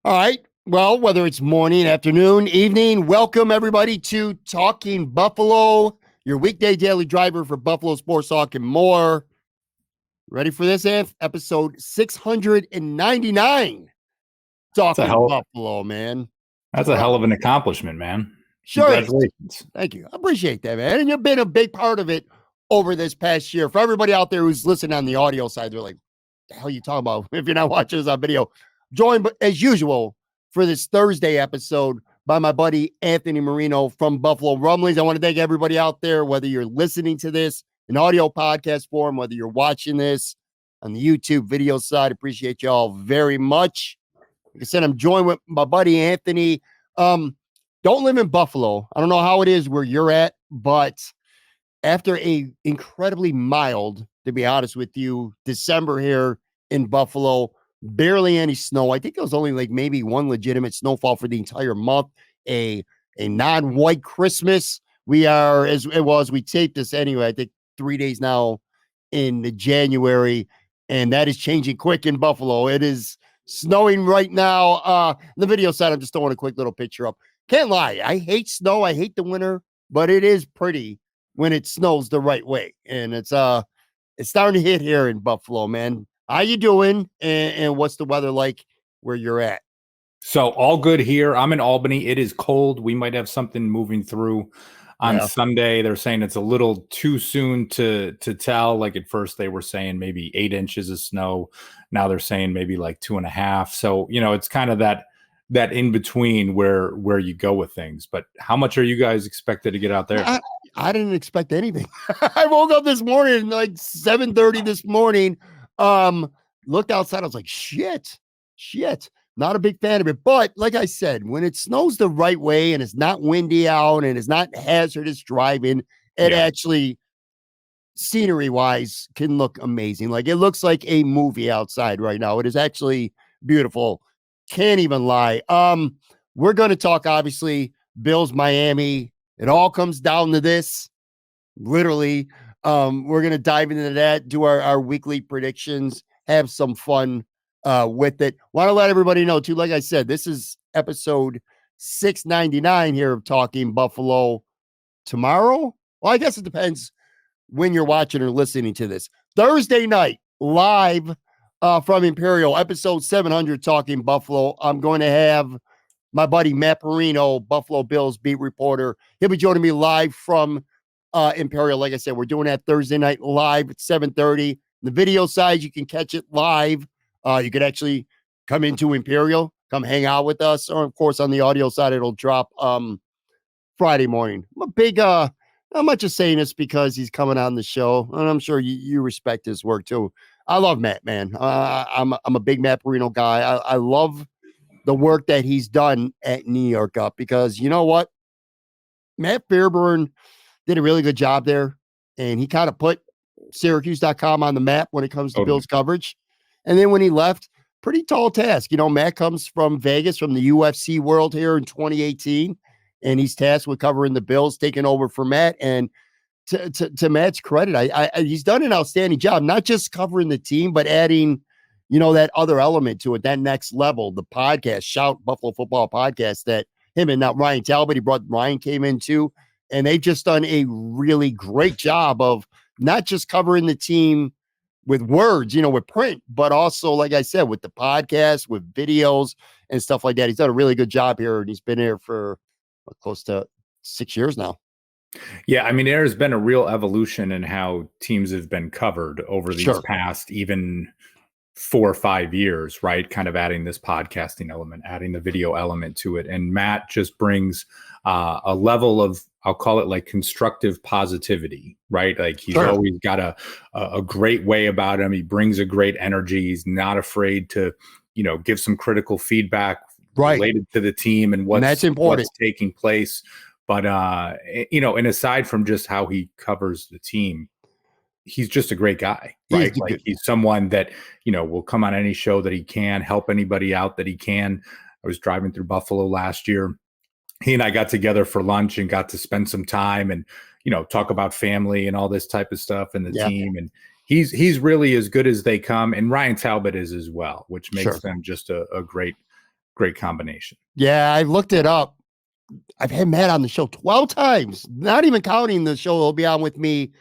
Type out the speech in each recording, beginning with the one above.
All right. Well, whether it's morning, afternoon, evening, welcome everybody to Talking Buffalo, your weekday daily driver for Buffalo sports talk and more. Ready for this, Anth? Episode 699. That's a Talking hell. Buffalo, man. That's a hell Wow. of an accomplishment, man. Sure is. Congratulations. Thank you. I appreciate that, man. And you've been a big part of it over this past year. For everybody out there who's listening on the audio side, they're like, the hell you talking about if you're not watching this on video? Joined as usual for this Thursday episode by my buddy Anthony Marino from Buffalo Rumblings. I want to thank everybody out there, whether you're listening to this in audio podcast form, whether you're watching this on the YouTube video side. Appreciate y'all very much. Like I said, I'm joined with my buddy Anthony. Don't live in Buffalo. I don't know how it is where you're at, but after a incredibly mild, to be honest with you, December here in Buffalo, barely any snow. I think it was only like maybe one legitimate snowfall for the entire month. A non-white Christmas. We are, as it was, we taped this anyway, I think 3 days now in the January, and that is changing quick in Buffalo. It is snowing right now. The video side, I'm just throwing a quick little picture up. Can't lie, I hate snow. I hate the winter, but it is pretty when it snows the right way. And it's starting to hit here in Buffalo, man. How you doing? And what's the weather like where you're at? So all good here. I'm in Albany. It is cold. We might have something moving through on Sunday. They're saying it's a little too soon to tell. Like at first they were saying maybe 8 inches of snow. Now they're saying maybe like 2.5. So, it's kind of that in between where you go with things. But how much are you guys expected to get out there? I didn't expect anything. I woke up this morning like 7:30 this morning. Looked outside. I was like, shit. Not a big fan of it. But like I said, when it snows the right way and it's not windy out and it's not hazardous driving, it actually scenery wise can look amazing. Like it looks like a movie outside right now. It is actually beautiful. Can't even lie. We're going to talk obviously Bills Miami. It all comes down to this. Literally, we're going to dive into that, do our weekly predictions, have some fun with it. Want to let everybody know too, like I said, this is episode 699 here of Talking Buffalo. Tomorrow, well, I guess it depends when you're watching or listening to this. Thursday night, live from Imperial, episode 700, Talking Buffalo. I'm going to have my buddy Matt Marino, Buffalo Bills beat reporter. He'll be joining me live from Imperial. Like I said, we're doing that Thursday night live at 7:30. The video side, you can catch it live. You could actually come into Imperial, come hang out with us, or of course on the audio side, it'll drop Friday morning. I'm a big I'm not just saying this because he's coming on the show, and I'm sure you respect his work too. I love Matt, man. I'm a big Matt Marino guy. I love the work that he's done at New York Up because you know what? Matt Fairburn did a really good job there, and he kind of put Syracuse.com on the map when it comes to Bills coverage. And then when he left, pretty tall task. Matt comes from Vegas, from the UFC world here in 2018, and he's tasked with covering the Bills, taking over for Matt. And to Matt's credit, he's done an outstanding job, not just covering the team, but adding, that other element to it, that next level, the podcast, Shout Buffalo Football Podcast, that him and not Ryan Talbot, Ryan came in too. And they've just done a really great job of not just covering the team with words, with print, but also, like I said, with the podcast, with videos and stuff like that. He's done a really good job here, and he's been here for close to 6 years now. Yeah, I mean, there's been a real evolution in how teams have been covered over these past even 4 or 5 years, right? Kind of adding this podcasting element, adding the video element to it. And Matt just brings a level of, I'll call it like constructive positivity, right? Like he's always got a great way about him. He brings a great energy. He's not afraid to, give some critical feedback related to the team and that's important. What's taking place. But, and aside from just how he covers the team, he's just a great guy, right? Like he's someone that, will come on any show that he can, help anybody out that he can. I was driving through Buffalo last year. He and I got together for lunch and got to spend some time and, talk about family and all this type of stuff and the team. And he's really as good as they come. And Ryan Talbot is as well, which makes them just a great great combination. Yeah, I looked it up. I've had Matt on the show 12 times, not even counting the show he'll be on with me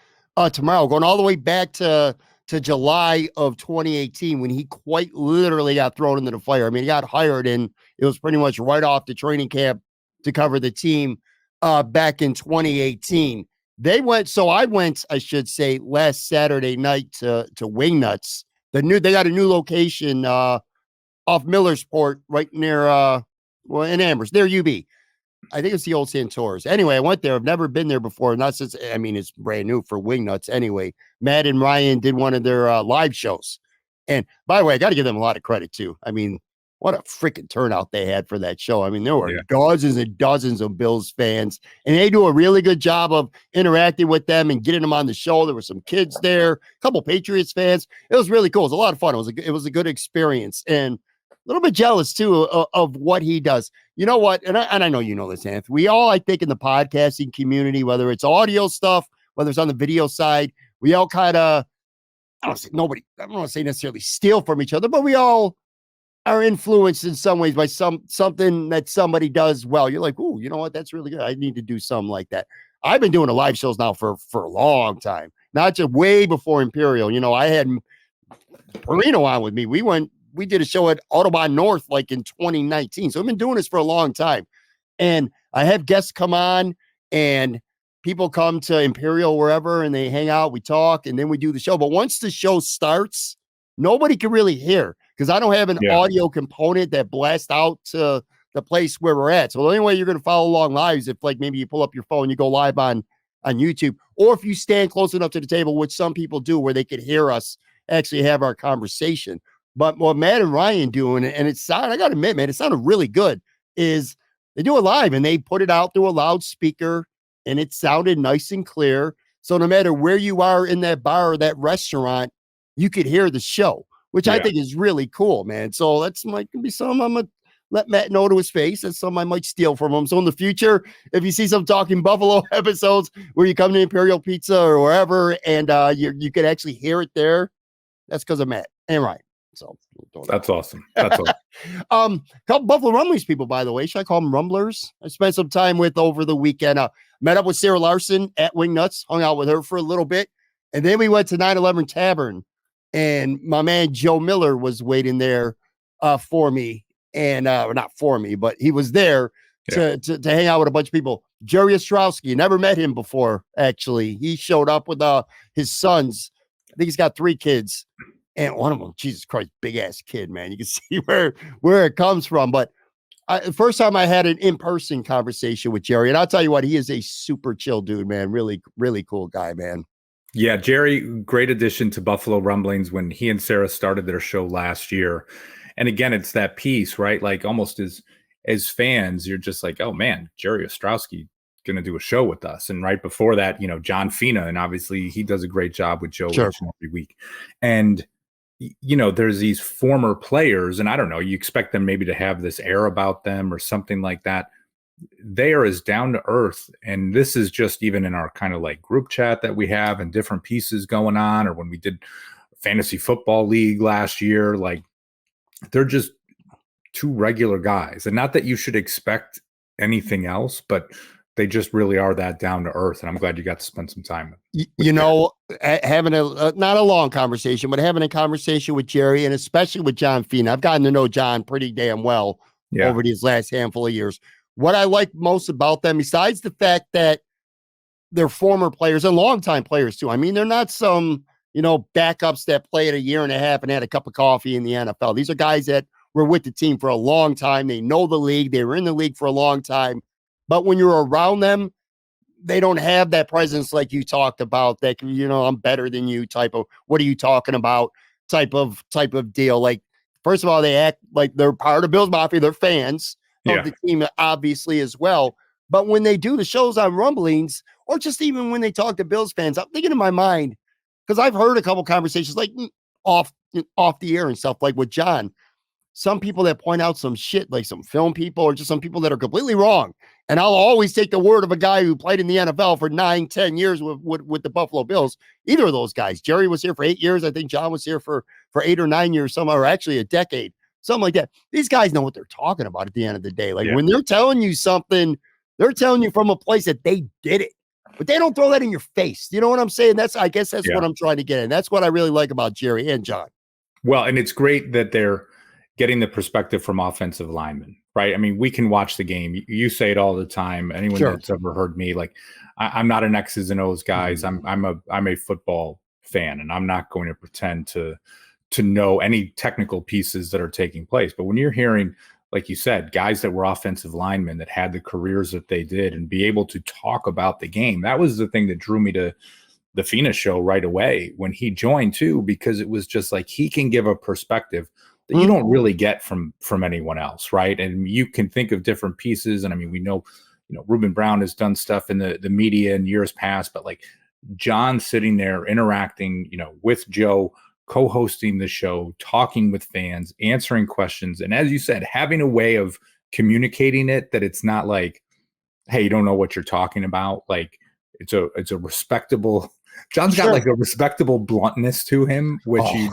tomorrow, going all the way back to July of 2018 when he quite literally got thrown into the fire. I mean, he got hired and it was pretty much right off the training camp to cover the team back in 2018. I went, I should say, last Saturday night to Wingnuts. They got a new location off Millersport right near in Amherst, near UB. I think it's the old Santoros. Anyway, I went there. I've never been there before. Not since, I mean, it's brand new for Wingnuts anyway. Matt and Ryan did one of their live shows. And by the way, I got to give them a lot of credit too. I mean, what a freaking turnout they had for that show. I mean, there were dozens and dozens of Bills fans, and they do a really good job of interacting with them and getting them on the show. There were some kids there, a couple Patriots fans. It was really cool. It was a lot of fun. It was a good experience. And a little bit jealous too of what he does. You know what? And I know you know this, Anthony. We all, I think, in the podcasting community, whether it's audio stuff, whether it's on the video side, we all kind of, I don't want to say necessarily steal from each other, but we all are influenced in some ways by something that somebody does well. You're like, oh, you know what? That's really good. I need to do something like that. I've been doing the live shows now for a long time, not just way before Imperial. You know, I had Marino on with me. We did a show at Audubon North like in 2019. So I've been doing this for a long time. And I have guests come on and people come to Imperial wherever and they hang out, we talk, and then we do the show. But once the show starts, nobody can really hear because I don't have an audio component that blasts out to the place where we're at. So the only way you're going to follow along live is if like maybe you pull up your phone, you go live on YouTube, or if you stand close enough to the table, which some people do where they could hear us actually have our conversation. But what Matt and Ryan doing, and it sounded, I got to admit, man, it sounded really good, is they do it live and they put it out through a loudspeaker and it sounded nice and clear. So no matter where you are in that bar or that restaurant, you could hear the show, which I think is really cool, man. So that's might be something I'm going to let Matt know to his face. That's something I might steal from him. So in the future, if you see some Talking Buffalo episodes where you come to Imperial Pizza or wherever and you could actually hear it there, that's because of Matt and Ryan. So that's awesome. That's awesome. Couple Buffalo Rumblings people, by the way. Should I call them Rumblers? I spent some time with over the weekend. Met up with Sarah Larson at Wingnuts, hung out with her for a little bit. And then we went to 9/11 Tavern. And my man Joe Miller was waiting there for me. And not for me, but he was there to hang out with a bunch of people. Jerry Ostrowski, never met him before, actually. He showed up with his sons. I think he's got 3 kids. And one of them, Jesus Christ, big ass kid, man. You can see where it comes from. But first time I had an in-person conversation with Jerry, and I'll tell you what, he is a super chill dude, man. Really, really cool guy, man. Yeah, Jerry, great addition to Buffalo Rumblings when he and Sarah started their show last year. And again, it's that piece, right? Like almost as fans, you're just like, oh man, Jerry Ostrowski going to do a show with us. And right before that, you know, John Fina, and obviously he does a great job with Joe each and every week. And you know, there's these former players, and I don't know, you expect them maybe to have this air about them or something like that. They are as down to earth. And this is just even in our kind of like group chat that we have and different pieces going on, or when we did fantasy football league last year, like they're just 2 regular guys. And not that you should expect anything else, but they just really are that down to earth. And I'm glad you got to spend some time with you know, having not a long conversation, but having a conversation with Jerry and especially with John Fina. I've gotten to know John pretty damn well over these last handful of years. What I like most about them, besides the fact that they're former players and longtime players too. I mean, they're not some, you know, backups that played a year and a half and had a cup of coffee in the NFL. These are guys that were with the team for a long time. They know the league. They were in the league for a long time. But when you're around them, they don't have that presence like you talked about, that, you know, I'm better than you type of, what are you talking about type of deal. Like, first of all, they act like they're part of Bills Mafia. They're fans of the team, obviously, as well. But when they do the shows on Rumblings, or just even when they talk to Bills fans, I'm thinking in my mind, because I've heard a couple conversations like off the air and stuff, like with John, some people that point out some shit, like some film people or just some people that are completely wrong. And I'll always take the word of a guy who played in the NFL for 9-10 years with the Buffalo Bills. Either of those guys. Jerry was here for 8 years. I think John was here for 8 or 9 years, or actually a decade. something like that. These guys know what they're talking about at the end of the day. Like Yeah. when they're telling you something, they're telling you from a place that they did it, but they don't throw that in your face. You know what I'm saying? I guess that's what I'm trying to get in. That's what I really like about Jerry and John. Well, and it's great that they're getting the perspective from offensive linemen, right? I mean, we can watch the game. You say it all the time. Anyone that's ever heard me, like, I'm not an X's and O's guys. I'm a football fan, and I'm not going to pretend to know any technical pieces that are taking place. But when you're hearing, like you said, guys that were offensive linemen that had the careers that they did and be able to talk about the game, that was the thing that drew me to the Fina show right away when he joined too, because it was just like he can give a perspective that you don't really get from anyone else, right? And you can think of different pieces. And I mean, we know, Reuben Brown has done stuff in the media in years past, but like John sitting there interacting, with Joe, co-hosting the show, talking with fans, answering questions, and as you said, having a way of communicating it that it's not like, hey, you don't know what you're talking about. Like it's a respectable. John's got like a respectable bluntness to him, which you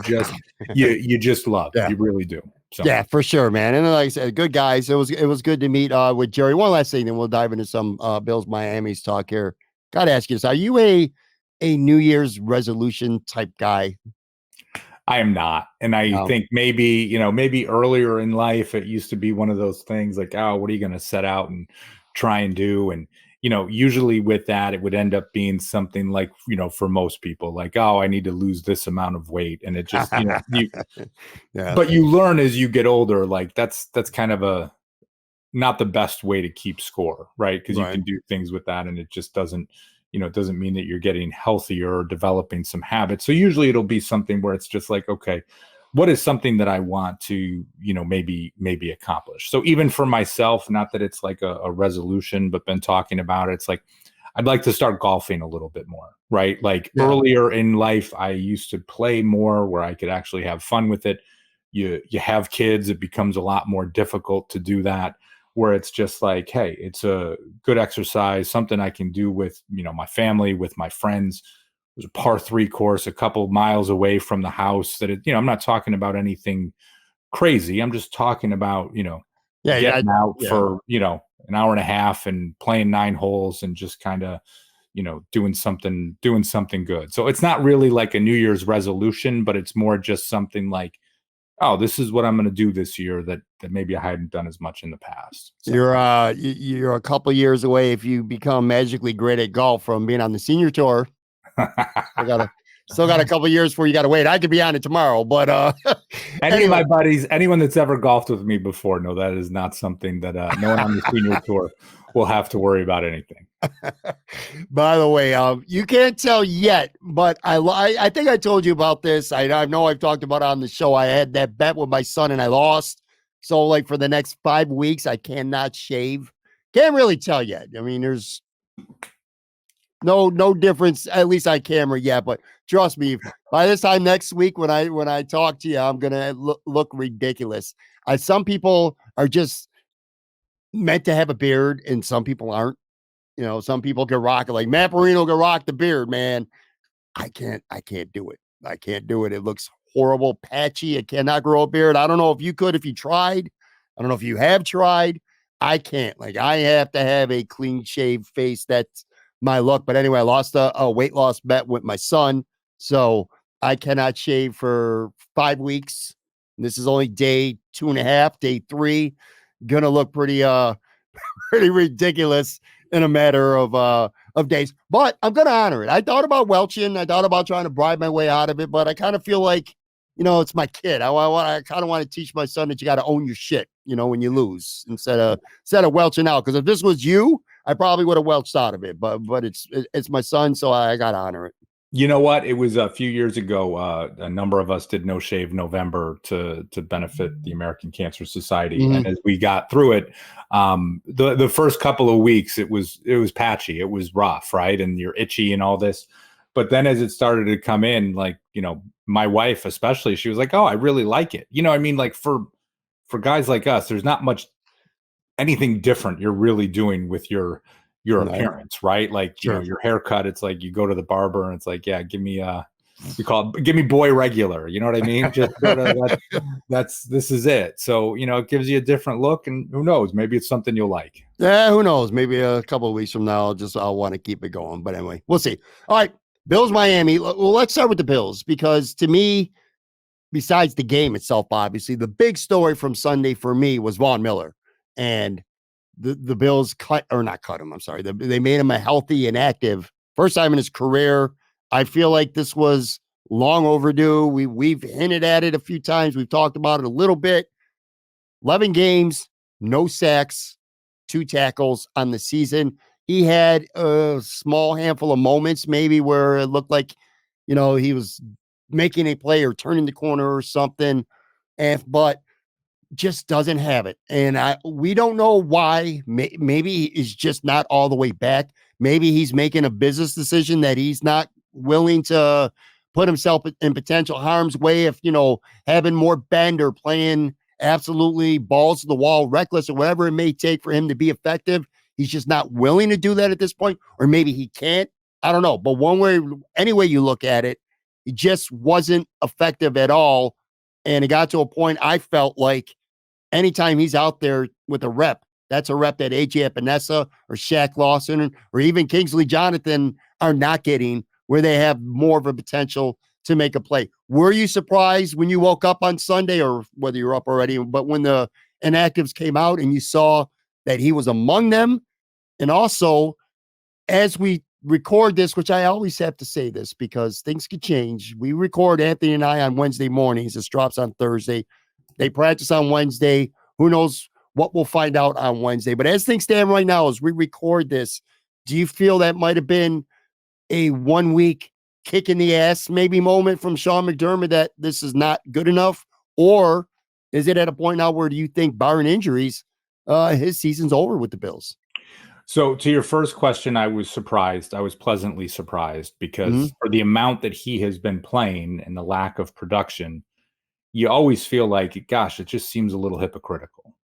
just love. Yeah. You really do. So. Yeah, for sure, man. And like I said, good guys. It was good to meet with Jerry. One last thing, then we'll dive into some Bills Miami's talk here. Got to ask you this: are you a New Year's resolution type guy? I am not, and I think maybe earlier in life it used to be one of those things like, oh, what are you going to set out and try and do? And usually with that, it would end up being something like, for most people, like, oh, I need to lose this amount of weight. And it just, but you learn as you get older, like that's kind of not the best way to keep score, right? Because you can do things with that and it just doesn't, it doesn't mean that you're getting healthier or developing some habits. So usually it'll be something where it's just like, okay, what is something that I want to, maybe accomplish? So even for myself, not that it's like a resolution, but been talking about it, it's like, I'd like to start golfing a little bit more, right? Like earlier in life, I used to play more where I could actually have fun with it. You have kids, it becomes a lot more difficult to do that, where it's just like, hey, it's a good exercise, something I can do with, my family, with my friends. There's a par 3 course a couple miles away from the house that I'm not talking about anything crazy. I'm just talking about, getting out for, an hour and a half and playing 9 holes and just kind of, doing something good. So it's not really like a New Year's resolution, but it's more just something like, oh, this is what I'm going to do this year that maybe I hadn't done as much in the past. So. You're a couple years away if you become magically great at golf from being on the senior tour. Still got a couple of years before you got to wait. I could be on it tomorrow, but any of my buddies, anyone that's ever golfed with me before, no, that is not something that no one on the senior tour will have to worry about anything. By the way, you can't tell yet, but I think I told you about this. I know I've talked about it on the show. I had that bet with my son and I lost. So like for the next 5 weeks, I cannot shave. Can't really tell yet. I mean, there's no difference, at least on camera yet, but trust me, by this time next week when I talk to you, I'm gonna look ridiculous. Some people are just meant to have a beard and some people aren't. Some people can rock it, like Matt Marino can rock the beard, man. I can't do it. I can't do it. It looks horrible, patchy. I cannot grow a beard. I don't know if you could, if you tried. I don't know if you have tried. I can't. Like, I have to have a clean shaved face. That's my look. But anyway, I lost a weight loss bet with my son. So I cannot shave for 5 weeks. This is only day 2.5, day 3. Gonna look pretty ridiculous in a matter of days. But I'm gonna honor it. I thought about welching. I thought about trying to bribe my way out of it, but I kind of feel like, it's my kid. I kind of want to teach my son that you got to own your shit, when you lose instead of welching out. Because if this was you, I probably would have welched out of it. But it's my son, so I got to honor it. You know what? It was a few years ago. A number of us did No Shave November to benefit the American Cancer Society, and as we got through it, the first couple of weeks it was patchy, it was rough, right? And you're itchy and all this. But then as it started to come in, like, my wife especially, she was like, "Oh, I really like it." I mean, like for guys like us, there's not much anything different you're really doing with your appearance, right? Like, your haircut, it's like you go to the barber and it's like, yeah, give me we call it, give me boy regular. You know what I mean? Just this is it. So, it gives you a different look, and who knows, maybe it's something you'll like. Yeah, who knows? Maybe a couple of weeks from now, I'll want to keep it going. But anyway, we'll see. All right, Bills, Miami. Well, let's start with the Bills, because to me, besides the game itself, obviously, the big story from Sunday for me was Von Miller. And the Bills not cut him. I'm sorry. They made him a healthy and active first time in his career. I feel like this was long overdue. We've hinted at it a few times. We've talked about it a little bit. 11 games, no sacks, 2 tackles on the season. He had a small handful of moments maybe where it looked like, he was making a play or turning the corner or something, but just doesn't have it. And we don't know why. Maybe he's just not all the way back. Maybe he's making a business decision that he's not willing to put himself in potential harm's way if, having more bend or playing absolutely balls to the wall, reckless, or whatever it may take for him to be effective. He's just not willing to do that at this point, or maybe he can't. I don't know. But any way you look at it, he just wasn't effective at all. And it got to a point I felt like anytime he's out there with a rep, that's a rep that AJ Epinesa or Shaq Lawson or even Kingsley Jonathan are not getting, where they have more of a potential to make a play. Were you surprised when you woke up on Sunday, or whether you're up already, but when the inactives came out and you saw that he was among them? And also, as we record this, which I always have to say this because things could change. We record, Anthony and I, on Wednesday mornings. This drops on Thursday. They practice on Wednesday. Who knows what we'll find out on Wednesday. But as things stand right now, as we record this, do you feel that might have been a 1 week kick in the ass maybe moment from Sean McDermott that this is not good enough? Or is it at a point now where do you think, barring injuries, his season's over with the Bills? So to your first question, I was surprised. I was pleasantly surprised because for the amount that he has been playing and the lack of production, you always feel like, gosh, it just seems a little hypocritical,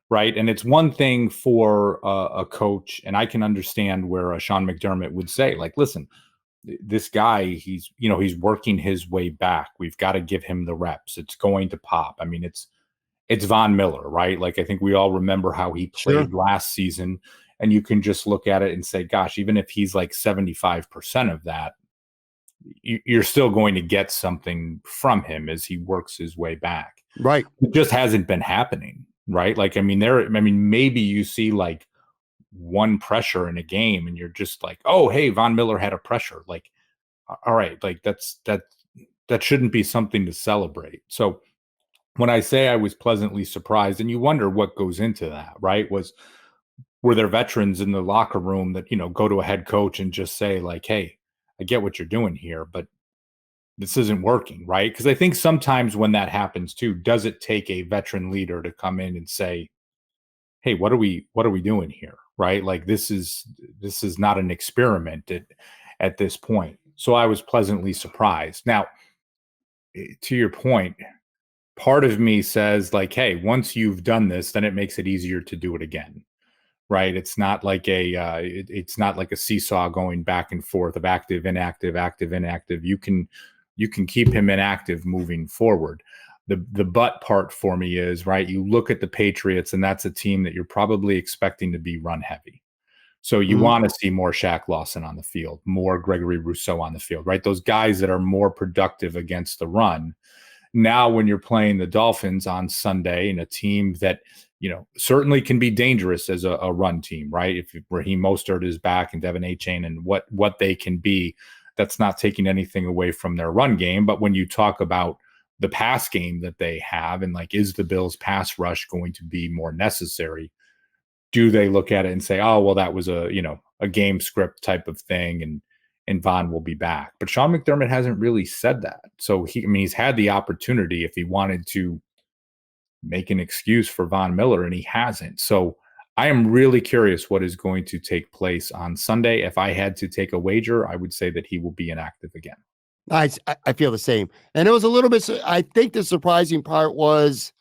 right? And it's one thing for a coach, and I can understand where Sean McDermott would say, like, listen, this guy, he's working his way back. We've got to give him the reps. It's going to pop. I mean, it's Von Miller, right? Like, I think we all remember how he played last season, and you can just look at it and say, gosh, even if he's like 75% of that, you're still going to get something from him as he works his way back. Right. It just hasn't been happening, right? Like, maybe you see like one pressure in a game and you're just like, oh, hey, Von Miller had a pressure. Like, all right, like that shouldn't be something to celebrate. So when I say I was pleasantly surprised, and you wonder what goes into that, right? Were there veterans in the locker room that, go to a head coach and just say like, hey, I get what you're doing here, but this isn't working, right? Because I think sometimes when that happens too, does it take a veteran leader to come in and say, hey, what are we doing here? Right? Like this is not an experiment at this point. So I was pleasantly surprised. Now, to your point, part of me says like, hey, once you've done this, then it makes it easier to do it again. Right. It's not like it's not like a seesaw going back and forth of active, inactive, active, inactive. You can keep him inactive moving forward. The but part for me is, right, you look at the Patriots, and that's a team that you're probably expecting to be run heavy. So you want to see more Shaq Lawson on the field, more Gregory Rousseau on the field, right? Those guys that are more productive against the run. Now, when you're playing the Dolphins on Sunday, and a team that, certainly can be dangerous as a run team, right? If Raheem Mostert is back and Devin Achane and what they can be, that's not taking anything away from their run game. But when you talk about the pass game that they have, and like, is the Bills pass rush going to be more necessary? Do they look at it and say, oh, well, that was a game script type of thing, and Von will be back? But Sean McDermott hasn't really said that. So he's had the opportunity if he wanted to make an excuse for Von Miller, and he hasn't. So I am really curious what is going to take place on Sunday. If I had to take a wager, I would say that he will be inactive again. I feel the same. And it was a little bit, I think the surprising part was,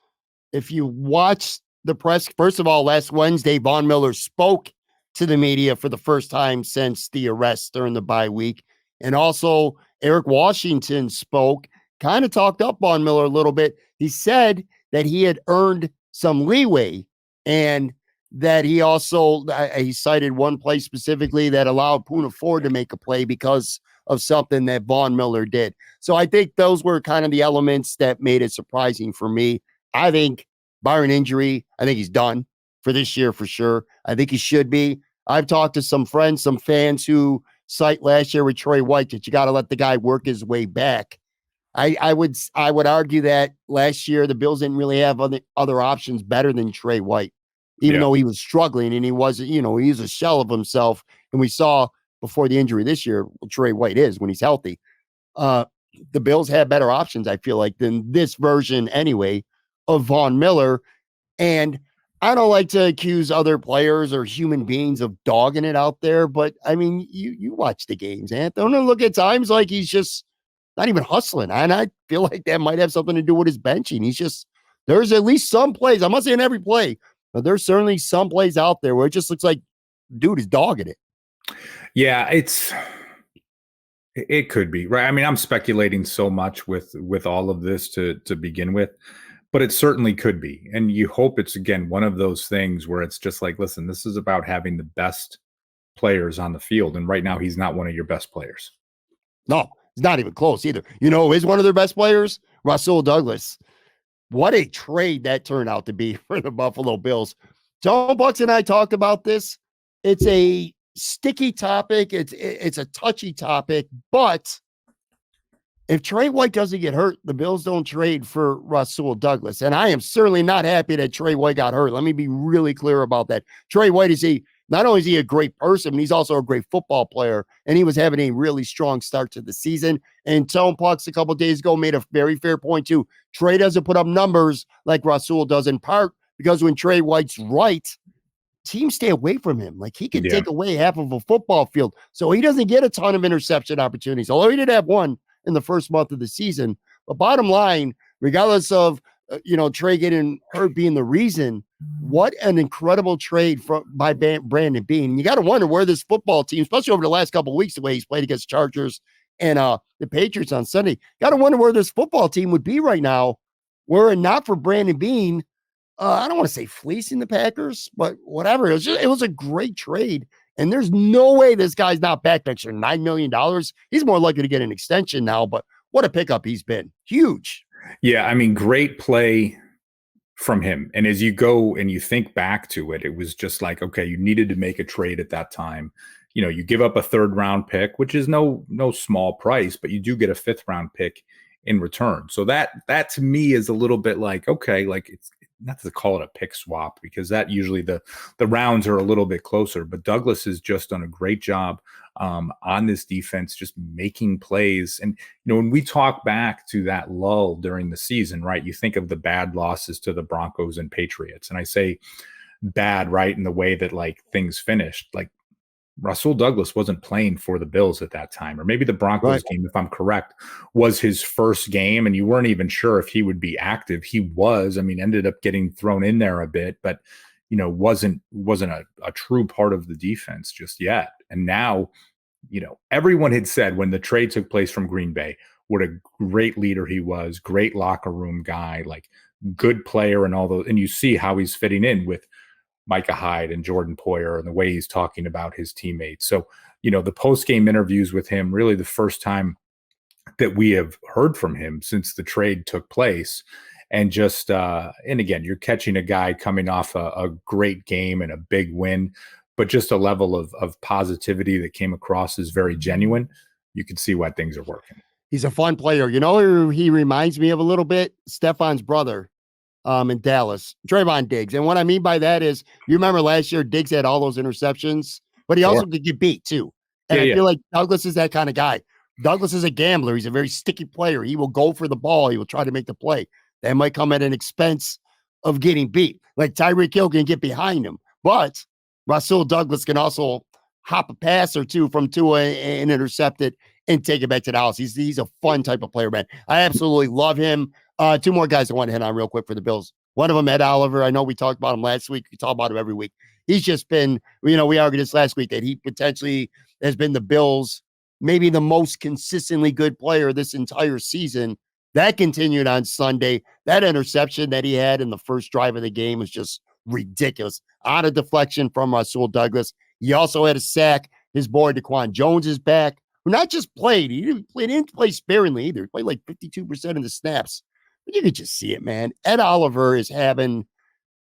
if you watch the press, first of all, last Wednesday, Von Miller spoke to the media for the first time since the arrest during the bye week. And also Eric Washington spoke, kind of talked up Von Miller a little bit. He said that he had earned some leeway and that he also he cited one play specifically that allowed Poona Ford to make a play because of something that Von Miller did. So I think those were kind of the elements that made it surprising for me. I think barring injury, I think he's done for this year for sure. I think he should be. I've talked to some friends, some fans who cite last year with Trey White that you got to let the guy work his way back. I would argue that last year the Bills didn't really have other options better than Trey White, even though he was struggling and he wasn't, he's a shell of himself. And we saw before the injury this year what Trey White is when he's healthy. The Bills had better options, I feel like, than this version anyway of Von Miller. And I don't like to accuse other players or human beings of dogging it out there, but I mean, you watch the games, and don't look at times like he's just not even hustling. And I feel like that might have something to do with his benching. There's at least some plays. I'm not saying every play, but there's certainly some plays out there where it just looks like dude is dogging it. Yeah, it could be, right? I mean, I'm speculating so much with all of this to begin with, but it certainly could be. And you hope it's, again, one of those things where it's just like, listen, this is about having the best players on the field. And right now he's not one of your best players. No, it's not even close either. Who is one of their best players? Rasul Douglas. What a trade that turned out to be for the Buffalo Bills. John Bucks and I talked about this. It's a sticky topic. It's a touchy topic, but if Trey White doesn't get hurt, the Bills don't trade for Rasul Douglas. And I am certainly not happy that Trey White got hurt. Let me be really clear about that. Trey White not only is he a great person, but he's also a great football player. And he was having a really strong start to the season. And Tone Pucks a couple of days ago made a very fair point too. Trey doesn't put up numbers like Rasul does, in part because when Trey White's right, teams stay away from him. Like he can take away half of a football field. So he doesn't get a ton of interception opportunities, although he did have one in the first month of the season. But bottom line, regardless of, Trey getting hurt being the reason, what an incredible trade by Brandon Beane. And you got to wonder where this football team, especially over the last couple of weeks, the way he's played against Chargers and the Patriots on Sunday, got to wonder where this football team would be right now were it not for Brandon Beane. I don't want to say fleecing the Packers, but whatever. It was a great trade. And there's no way this guy's not back next year. $9 million. He's more likely to get an extension now, but what a pickup he's been. Huge. Yeah, I mean, great play from him. And as you go and you think back to it, it was just like, okay, you needed to make a trade at that time. You give up a 3rd round pick, which is no small price, but you do get a 5th round pick in return. So that to me is a little bit like, okay, like it's not to call it a pick swap, because that usually the rounds are a little bit closer, but Douglas has just done a great job on this defense, just making plays. And, when we talk back to that lull during the season, right, you think of the bad losses to the Broncos and Patriots. And I say bad, right, in the way that like things finished. Like Rasul Douglas wasn't playing for the Bills at that time, or maybe the Broncos game, if I'm correct, was his first game, and you weren't even sure if he would be active. He was, ended up getting thrown in there a bit, but wasn't a true part of the defense just yet. And now, everyone had said when the trade took place from Green Bay, what a great leader he was, great locker room guy, like good player and all those. And you see how he's fitting in with Micah Hyde and Jordan Poyer and the way he's talking about his teammates. So, the post-game interviews with him, really the first time that we have heard from him since the trade took place. And just, and again, you're catching a guy coming off a great game and a big win, but just a level of positivity that came across as very genuine. You can see why things are working. He's a fun player. Who he reminds me of a little bit? Stefan's brother. In Dallas, Trayvon Diggs. And what I mean by that is, you remember last year, Diggs had all those interceptions, but he also could get beat too. And I feel like Douglas is that kind of guy. Douglas is a gambler. He's a very sticky player. He will go for the ball. He will try to make the play. That might come at an expense of getting beat. Like Tyreek Hill can get behind him, but Rasul Douglas can also hop a pass or two from Tua and intercept it and take it back to the house. He's a fun type of player, man. I absolutely love him. 2 more guys I want to hit on real quick for the Bills. One of them, Ed Oliver. I know we talked about him last week. We talk about him every week. He's just been, we argued this last week that he potentially has been the Bills' maybe the most consistently good player this entire season. That continued on Sunday. That interception that he had in the first drive of the game was just ridiculous. On a deflection from Rasul Douglas. He also had a sack. His boy Daquan Jones is back, who not just played, he didn't play sparingly either. He played like 52% of the snaps. But you could just see it, man. Ed Oliver is having,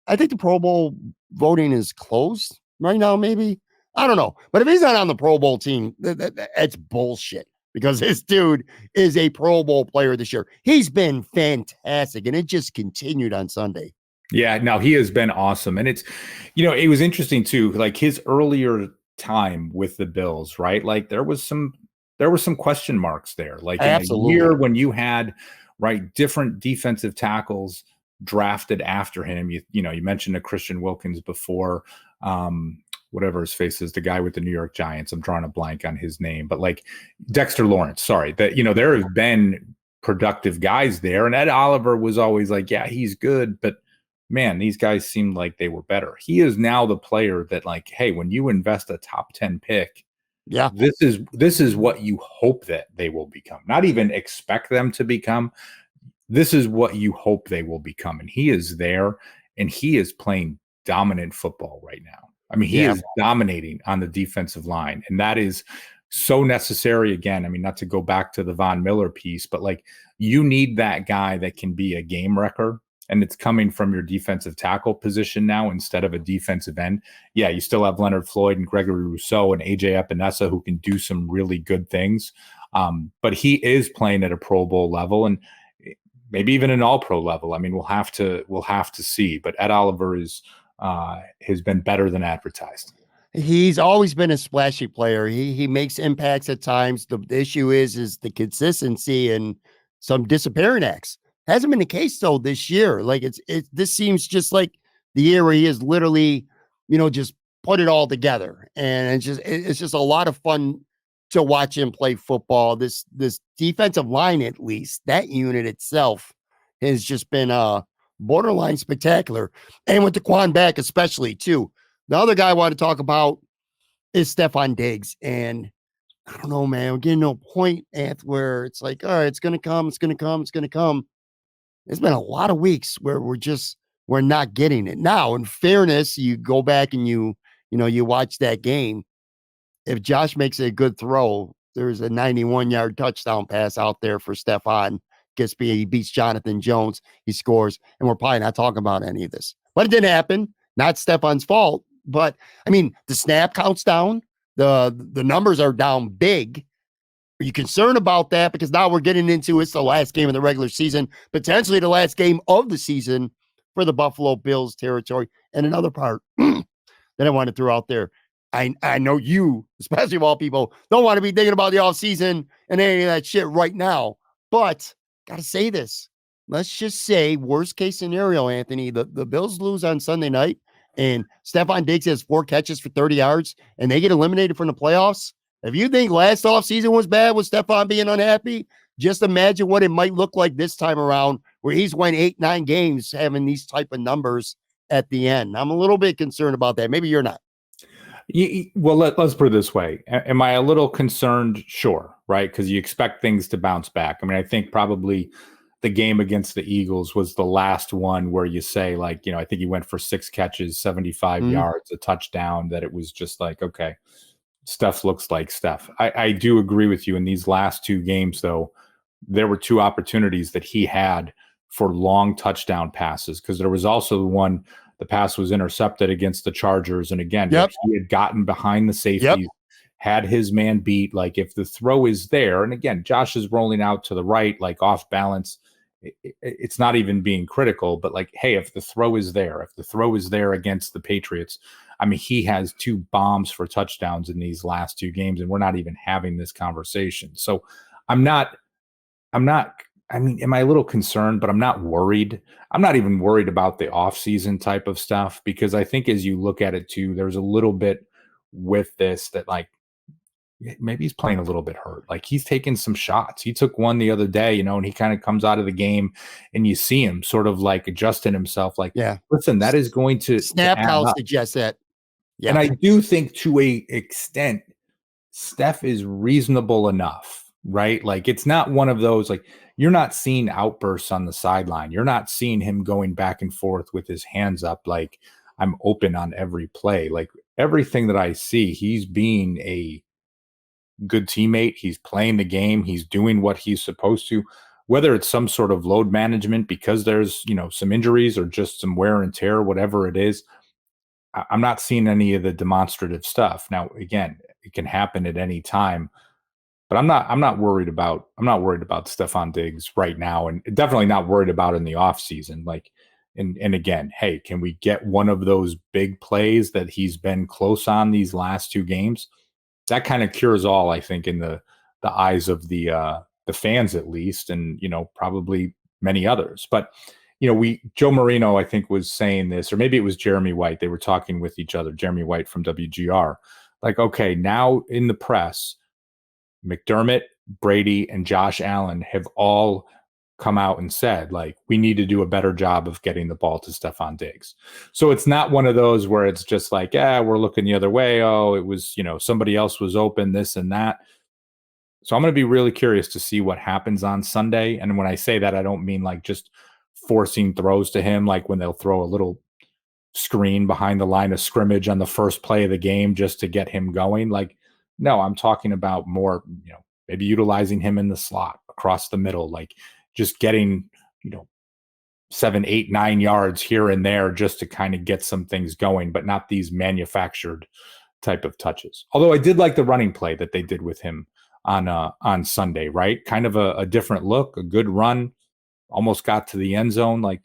I think the Pro Bowl voting is closed right now, maybe. I don't know. But if he's not on the Pro Bowl team, that's bullshit, because this dude is a Pro Bowl player this year. He's been fantastic, and it just continued on Sunday. Yeah, no, he has been awesome. And it's, it was interesting too, like his earlier time with the Bills, right? Like there was some question marks there. Like Absolutely. in a year when you had, right, different defensive tackles drafted after him. You mentioned a Christian Wilkins before, whatever his face is, the guy with the New York Giants. I'm drawing a blank on his name, but like Dexter Lawrence, sorry, that, there have been productive guys there. And Ed Oliver was always like, yeah, he's good, but man, these guys seemed like they were better. He is now the player that, like, hey, when you invest a top 10 pick, yeah, this is what you hope that they will become. Not even expect them to become. This is what you hope they will become. And he is there, and he is playing dominant football right now. I mean, he is dominating on the defensive line, and that is so necessary. Again, I mean, not to go back to the Von Miller piece, but like you need that guy that can be a game wrecker, and it's coming from your defensive tackle position now instead of a defensive end. Yeah, you still have Leonard Floyd and Gregory Rousseau and AJ Epinesa who can do some really good things, but he is playing at a Pro Bowl level, and maybe even an All-Pro level. I mean, we'll have to see. But Ed Oliver has been better than advertised. He's always been a splashy player. He makes impacts at times. The issue is the consistency and some disappearing acts. Hasn't been the case though this year. Like this seems just like the year where he is literally, just put it all together. And it's just a lot of fun to watch him play football. This defensive line, at least that unit itself, has just been borderline spectacular. And with Daquan back, especially too. The other guy I want to talk about is Stephon Diggs. And I don't know, man, we're getting to a point where it's like, all right, it's going to come. It's going to come. It's going to come. There's been a lot of weeks where we're not getting it. Now, in fairness, you go back and you watch that game. If Josh makes a good throw, there's a 91-yard touchdown pass out there for Stephon. He beats Jonathan Jones. He scores, and we're probably not talking about any of this. But it didn't happen. Not Stephon's fault. But, I mean, the snap counts down. The numbers are down big. Are you concerned about that? Because now we're getting into it's the last game of the regular season, potentially the last game of the season for the Buffalo Bills territory. And another part that I want to throw out there. I know you, especially of all people, don't want to be thinking about the offseason and any of that shit right now. But got to say this. Let's just say, worst case scenario, Anthony, the Bills lose on Sunday night and Stephon Diggs has 4 catches for 30 yards and they get eliminated from the playoffs. If you think last offseason was bad with Stephon being unhappy, just imagine what it might look like this time around where he's won 8-9 games having these type of numbers at the end. I'm a little bit concerned about that. Maybe you're not. Well, let's put it this way. Am I a little concerned? Sure, right? Because you expect things to bounce back. I mean, I think probably the game against the Eagles was the last one where you say, like, I think he went for 6 catches, 75 yards, a touchdown, that it was just like, okay, Steph looks like Steph. I do agree with you. In these last 2 games, though, there were 2 opportunities that he had for long touchdown passes, because there was also one, the pass was intercepted against the Chargers. And again, he had gotten behind the safeties, had his man beat. Like, if the throw is there, and again, Josh is rolling out to the right, like off balance, it's not even being critical, but like, hey, if the throw is there against the Patriots, I mean, he has 2 bombs for touchdowns in these last 2 games, and we're not even having this conversation. So I mean, am I a little concerned? But I'm not worried. I'm not even worried about the offseason type of stuff, because I think as you look at it too, there's a little bit with this that, like, maybe he's playing a little bit hurt. Like, he's taking some shots. He took one the other day, and he kind of comes out of the game and you see him sort of like adjusting himself. Like, listen, that is going to snap count suggests that. Yeah. And I do think to a extent Steph is reasonable enough, right? Like, it's not one of those, like, you're not seeing outbursts on the sideline. You're not seeing him going back and forth with his hands up like, I'm open on every play. Like, everything that I see, he's being a good teammate. He's playing the game. He's doing what he's supposed to, whether it's some sort of load management because there's, some injuries or just some wear and tear, whatever it is. I'm not seeing any of the demonstrative stuff. Now, again, it can happen at any time, but I'm not worried about Stephon Diggs right now, and definitely not worried about in the offseason. Like, and again, hey, can we get one of those big plays that he's been close on these last two games? That kind of cures all, I think, in the eyes of the fans at least, and probably many others. But Joe Marino, I think, was saying this, or maybe it was Jeremy White. They were talking with each other, Jeremy White from WGR. Like, okay, now in the press, McDermott, Brady, and Josh Allen have all come out and said, like, we need to do a better job of getting the ball to Stephon Diggs. So it's not one of those where it's just like, we're looking the other way. Oh, it was, somebody else was open, this and that. So I'm going to be really curious to see what happens on Sunday. And when I say that, I don't mean like just forcing throws to him, like when they'll throw a little screen behind the line of scrimmage on the first play of the game just to get him going. Like, no, I'm talking about more, maybe utilizing him in the slot across the middle, like just getting, 7, 8, 9 yards here and there just to kind of get some things going, but not these manufactured type of touches. Although I did like the running play that they did with him on Sunday, right? Kind of a different look, a good run, almost got to the end zone. Like,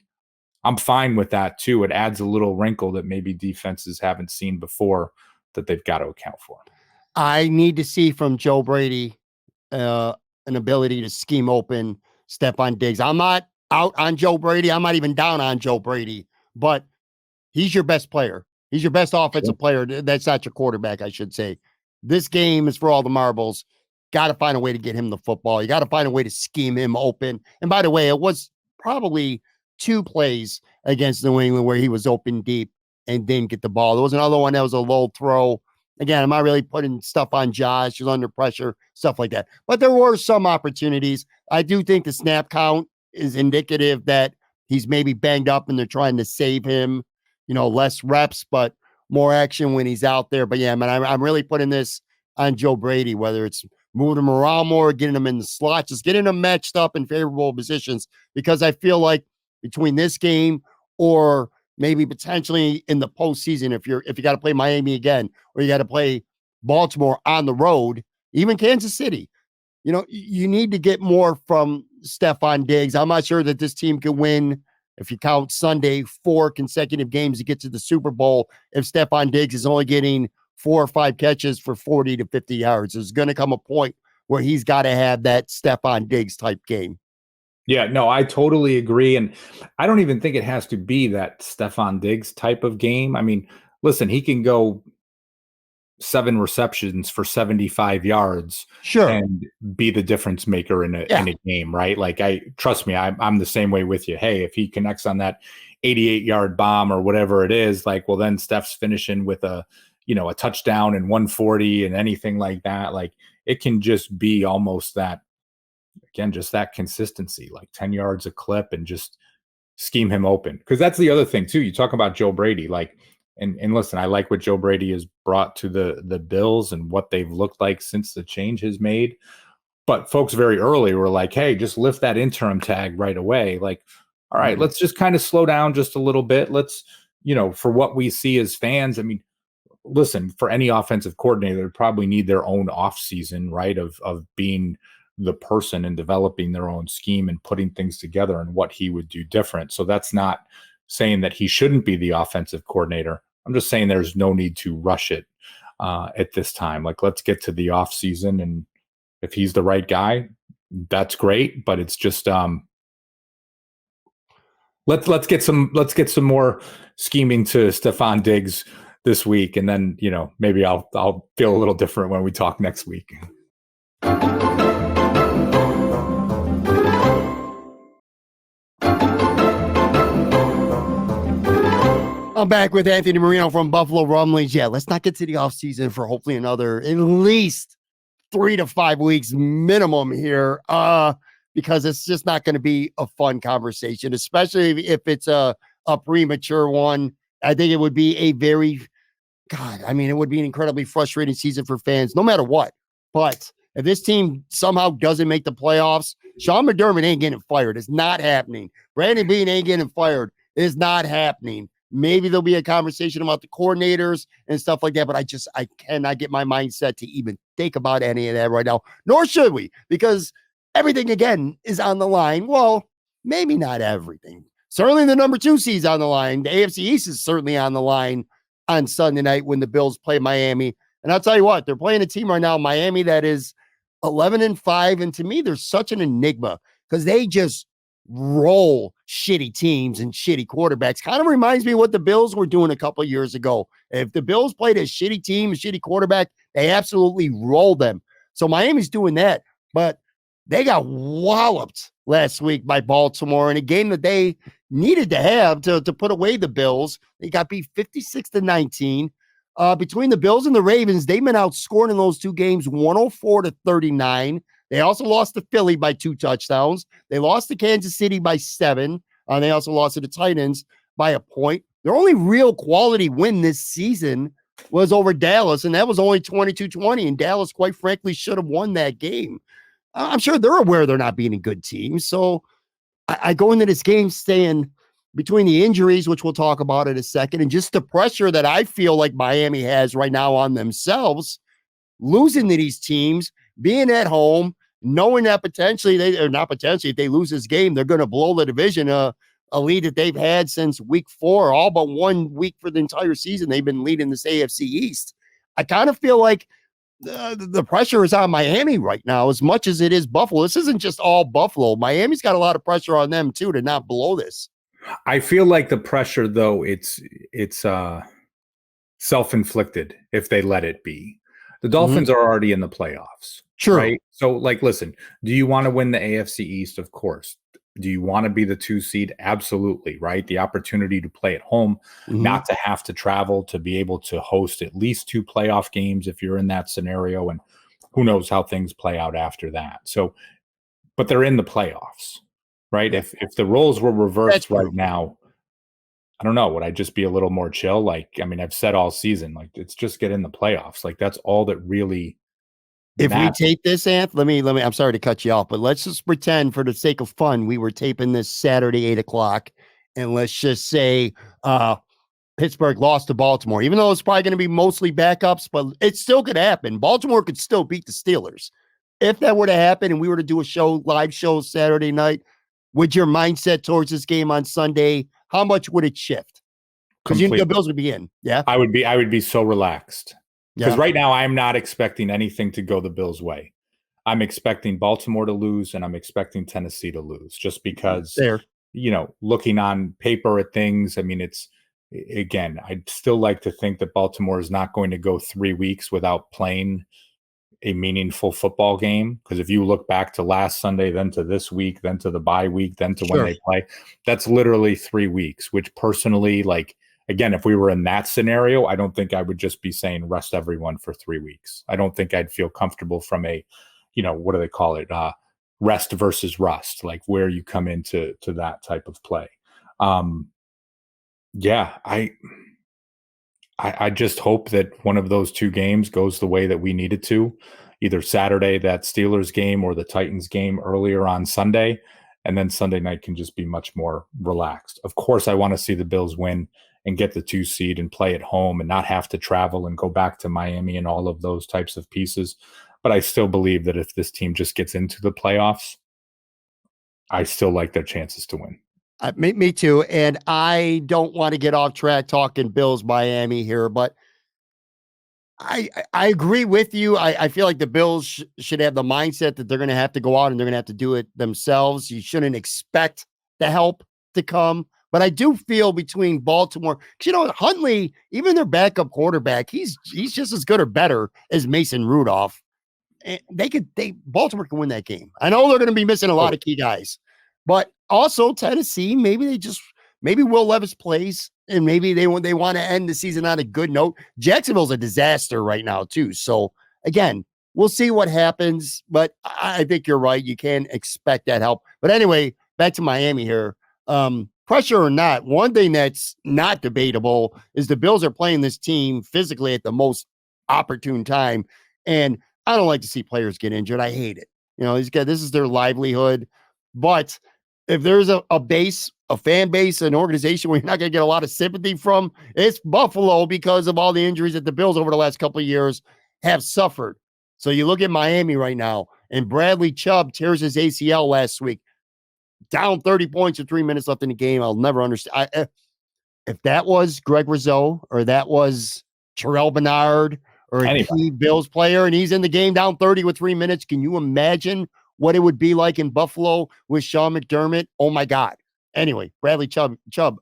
I'm fine with that too. It adds a little wrinkle that maybe defenses haven't seen before that they've got to account for. I need to see from Joe Brady an ability to scheme open Stephon Diggs. I'm not out on Joe Brady. I'm not even down on Joe Brady, but he's your best player. He's your best offensive player. That's not your quarterback, I should say. This game is for all the marbles. Got to find a way to get him the football. You got to find a way to scheme him open. And by the way, it was probably 2 plays against New England where he was open deep and didn't get the ball. There was another one that was a low throw. Again, I'm not really putting stuff on Josh. He's under pressure, stuff like that. But there were some opportunities. I do think the snap count is indicative that he's maybe banged up and they're trying to save him, less reps, but more action when he's out there. But yeah, man, I'm really putting this on Joe Brady, whether it's moving him around more, getting him in the slot, just getting him matched up in favorable positions, because I feel like between this game or maybe potentially in the postseason, if you got to play Miami again, or you got to play Baltimore on the road, even Kansas City, you need to get more from Stephon Diggs. I'm not sure that this team can win, if you count Sunday, 4 consecutive games to get to the Super Bowl if Stephon Diggs is only getting 4 or 5 catches for 40 to 50 yards. There's going to come a point where he's got to have that Stephon Diggs type game. Yeah, no, I totally agree. And I don't even think it has to be that Stephon Diggs type of game. I mean, listen, he can go 7 receptions for 75 yards and be the difference maker in a game, right? Like, trust me, I'm the same way with you. Hey, if he connects on that 88-yard bomb or whatever it is, like, well, then Steph's finishing with a touchdown and 140 and anything like that. Like, it can just be almost that, again, just that consistency, like 10 yards a clip, and just scheme him open. Because that's the other thing too. You talk about Joe Brady, like, and listen, I like what Joe Brady has brought to the Bills and what they've looked like since the change has made. But folks very early were like, hey, just lift that interim tag right away. Like, all right, let's just kind of slow down just a little bit. Let's, for what we see as fans, I mean, listen, for any offensive coordinator, they probably need their own off season, right? Of being the person and developing their own scheme and putting things together and what he would do different. So that's not saying that he shouldn't be the offensive coordinator. I'm just saying there's no need to rush it at this time. Like, let's get to the off season, and if he's the right guy, that's great. But it's just let's get some more scheming to Stephon Diggs this week, and then maybe I'll feel a little different when we talk next week. I'm back with Anthony Marino from Buffalo Rumblings. Yeah, let's not get to the offseason for hopefully another at least 3 to 5 weeks minimum here, because it's just not going to be a fun conversation, especially if it's a premature one. I think it would be a very, God, I mean, it would be an incredibly frustrating season for fans, no matter what. But if this team somehow doesn't make the playoffs, Sean McDermott ain't getting fired. It's not happening. Brandon Beane ain't getting fired. It's not happening. Maybe there'll be a conversation about the coordinators and stuff like that, but I cannot get my mindset to even think about any of that right now, nor should we, because everything, again, is on the line. Well, maybe not everything. Certainly the number 2 seed's on the line. The AFC East is certainly on the line on Sunday night when the Bills play Miami. And I'll tell you what, they're playing a team right now, Miami, that is 11-5. And to me, they're such an enigma because they just roll shitty teams and shitty quarterbacks. Kind of reminds me of what the Bills were doing a couple of years ago. If the Bills played a shitty team, a shitty quarterback, they absolutely rolled them. So Miami's doing that. But they got walloped last week by Baltimore in a game that they needed to have to put away the Bills. They got beat 56-19. Between the Bills and the Ravens, they've been outscored in those 2 games 104-39. They also lost to Philly by 2 touchdowns. They lost to Kansas City by 7. They also lost to the Titans by a point. Their only real quality win this season was over Dallas, and that was only 22-20. And Dallas, quite frankly, should have won that game. I'm sure they're aware they're not beating good teams. So I go into this game staying between the injuries, which we'll talk about in a second, and just the pressure that I feel like Miami has right now on themselves, losing to these teams, being at home, knowing that potentially if they lose this game, they're going to blow the division, a lead that they've had since week 4, all but 1 week for the entire season. They've been leading this AFC East. I kind of feel like the pressure is on Miami right now as much as it is Buffalo. This isn't just all Buffalo. Miami's got a lot of pressure on them too to not blow this. I feel like the pressure, though, it's self-inflicted if they let it be. The Dolphins are already in the playoffs. Sure. Right? So, like, listen, do you want to win the AFC East? Of course. Do you want to be the 2 seed? Absolutely, right? The opportunity to play at home, not to have to travel, to be able to host at least 2 playoff games if you're in that scenario, and who knows how things play out after that. So, but they're in the playoffs, right? If the roles were reversed right now, I don't know, would I just be a little more chill? Like, I mean, I've said all season, like, it's just get in the playoffs. Like, that's all that really If we tape this, Anth, let me, I'm sorry to cut you off, but let's just pretend for the sake of fun, we were taping this Saturday, 8:00, and let's just say Pittsburgh lost to Baltimore, even though it's probably going to be mostly backups, but it still could happen. Baltimore could still beat the Steelers. If that were to happen and we were to do a live show Saturday night, would your mindset towards this game on Sunday, how much would it shift? Because the Bills would be in. Yeah. I would be so relaxed. Because right now I'm not expecting anything to go the Bills' way. I'm expecting Baltimore to lose, and I'm expecting Tennessee to lose, just because, looking on paper at things, I mean, again, I'd still like to think that Baltimore is not going to go 3 weeks without playing a meaningful football game. Because if you look back to last Sunday, then to this week, then to the bye week, then to when they play, that's literally 3 weeks, which personally, like, again, if we were in that scenario, I don't think I would just be saying rest everyone for 3 weeks. I don't think I'd feel comfortable from a, what do they call it? Rest versus rust, like where you come into that type of play. I just hope that one of those 2 games goes the way that we needed to, either Saturday, that Steelers game, or the Titans game earlier on Sunday. And then Sunday night can just be much more relaxed. Of course, I want to see the Bills win and get the 2 seed and play at home and not have to travel and go back to Miami and all of those types of pieces. But I still believe that if this team just gets into the playoffs, I still like their chances to win. Me too. And I don't want to get off track talking Bills Miami here, but I agree with you. I feel like the Bills should have the mindset that they're going to have to go out and they're going to have to do it themselves. You shouldn't expect the help to come. But I do feel between Baltimore, because Huntley, even their backup quarterback, he's just as good or better as Mason Rudolph. And Baltimore can win that game. I know they're going to be missing a lot of key guys, but also Tennessee, maybe Will Levis plays, and maybe they want to end the season on a good note. Jacksonville's a disaster right now too. So again, we'll see what happens. But I think you're right. You can expect that help. But anyway, back to Miami here. Pressure or not, one thing that's not debatable is the Bills are playing this team physically at the most opportune time. And I don't like to see players get injured. I hate it. These guys, this is their livelihood. But if there's a base, a fan base, an organization where you're not going to get a lot of sympathy from, it's Buffalo because of all the injuries that the Bills over the last couple of years have suffered. So you look at Miami right now, and Bradley Chubb tears his ACL last week, down 30 points with 3 minutes left in the game. I'll never understand. If that was Greg Rizzo or that was Terrell Bernard or a key Bills player and he's in the game down 30 with 3 minutes, can you imagine what it would be like in Buffalo with Sean McDermott? Oh my God. Anyway, Bradley Chubb,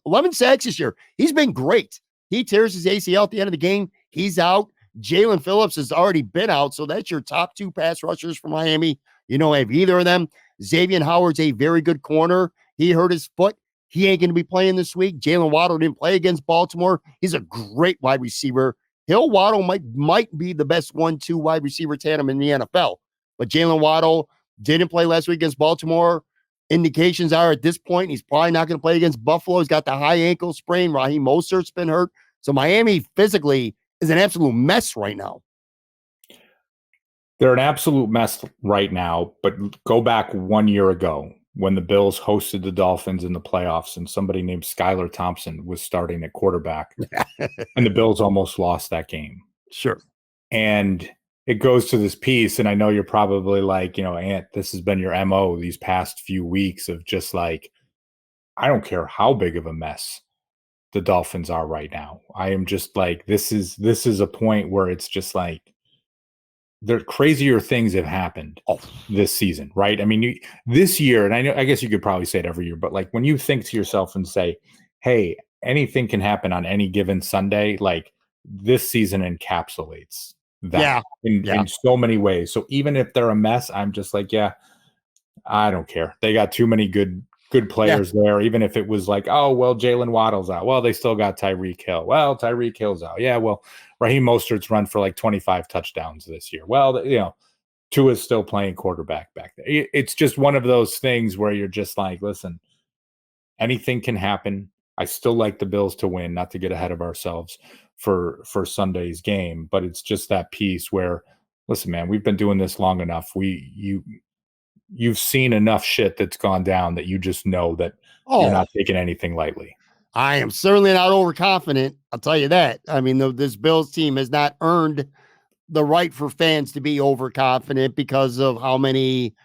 11 sacks this year. He's been great. He tears his ACL at the end of the game. He's out. Jalen Phillips has already been out. So that's your top 2 pass rushers for Miami. Have either of them. Xavier Howard's a very good corner. He hurt his foot. He ain't going to be playing this week. Jalen Waddle didn't play against Baltimore. He's a great wide receiver. Hill Waddle might be the best 1-2 wide receiver tandem in the NFL. But Jalen Waddle didn't play last week against Baltimore. Indications are at this point, he's probably not going to play against Buffalo. He's got the high ankle sprain. Raheem Mostert's been hurt. So Miami physically is an absolute mess right now. They're an absolute mess right now, but go back 1 year ago when the Bills hosted the Dolphins in the playoffs and somebody named Skylar Thompson was starting at quarterback and the Bills almost lost that game. Sure. And it goes to this piece, and I know you're probably like, Ant, this has been your MO these past few weeks of just like, I don't care how big of a mess the Dolphins are right now. I am just like, this is a point where it's just like, there crazier things have happened this season, right? I mean, this year, and I guess you could probably say it every year, but like when you think to yourself and say, hey, anything can happen on any given Sunday, like this season encapsulates that in so many ways. So even if they're a mess, I'm just like, yeah, I don't care. They got too many good players there. Even if it was like, oh, well, Jalen Waddle's out. Well, they still got Tyreek Hill. Well, Tyreek Hill's out. Yeah, well, Raheem Mostert's run for like 25 touchdowns this year. Well, Tua's still playing quarterback back there. It's just one of those things where you're just like, listen, anything can happen. I still like the Bills to win, not to get ahead of ourselves for Sunday's game, but it's just that piece where, listen, man, we've been doing this long enough. You've seen enough shit that's gone down that you just know that you're not taking anything lightly. I am certainly not overconfident. I'll tell you that. I mean, this Bills team has not earned the right for fans to be overconfident because of how many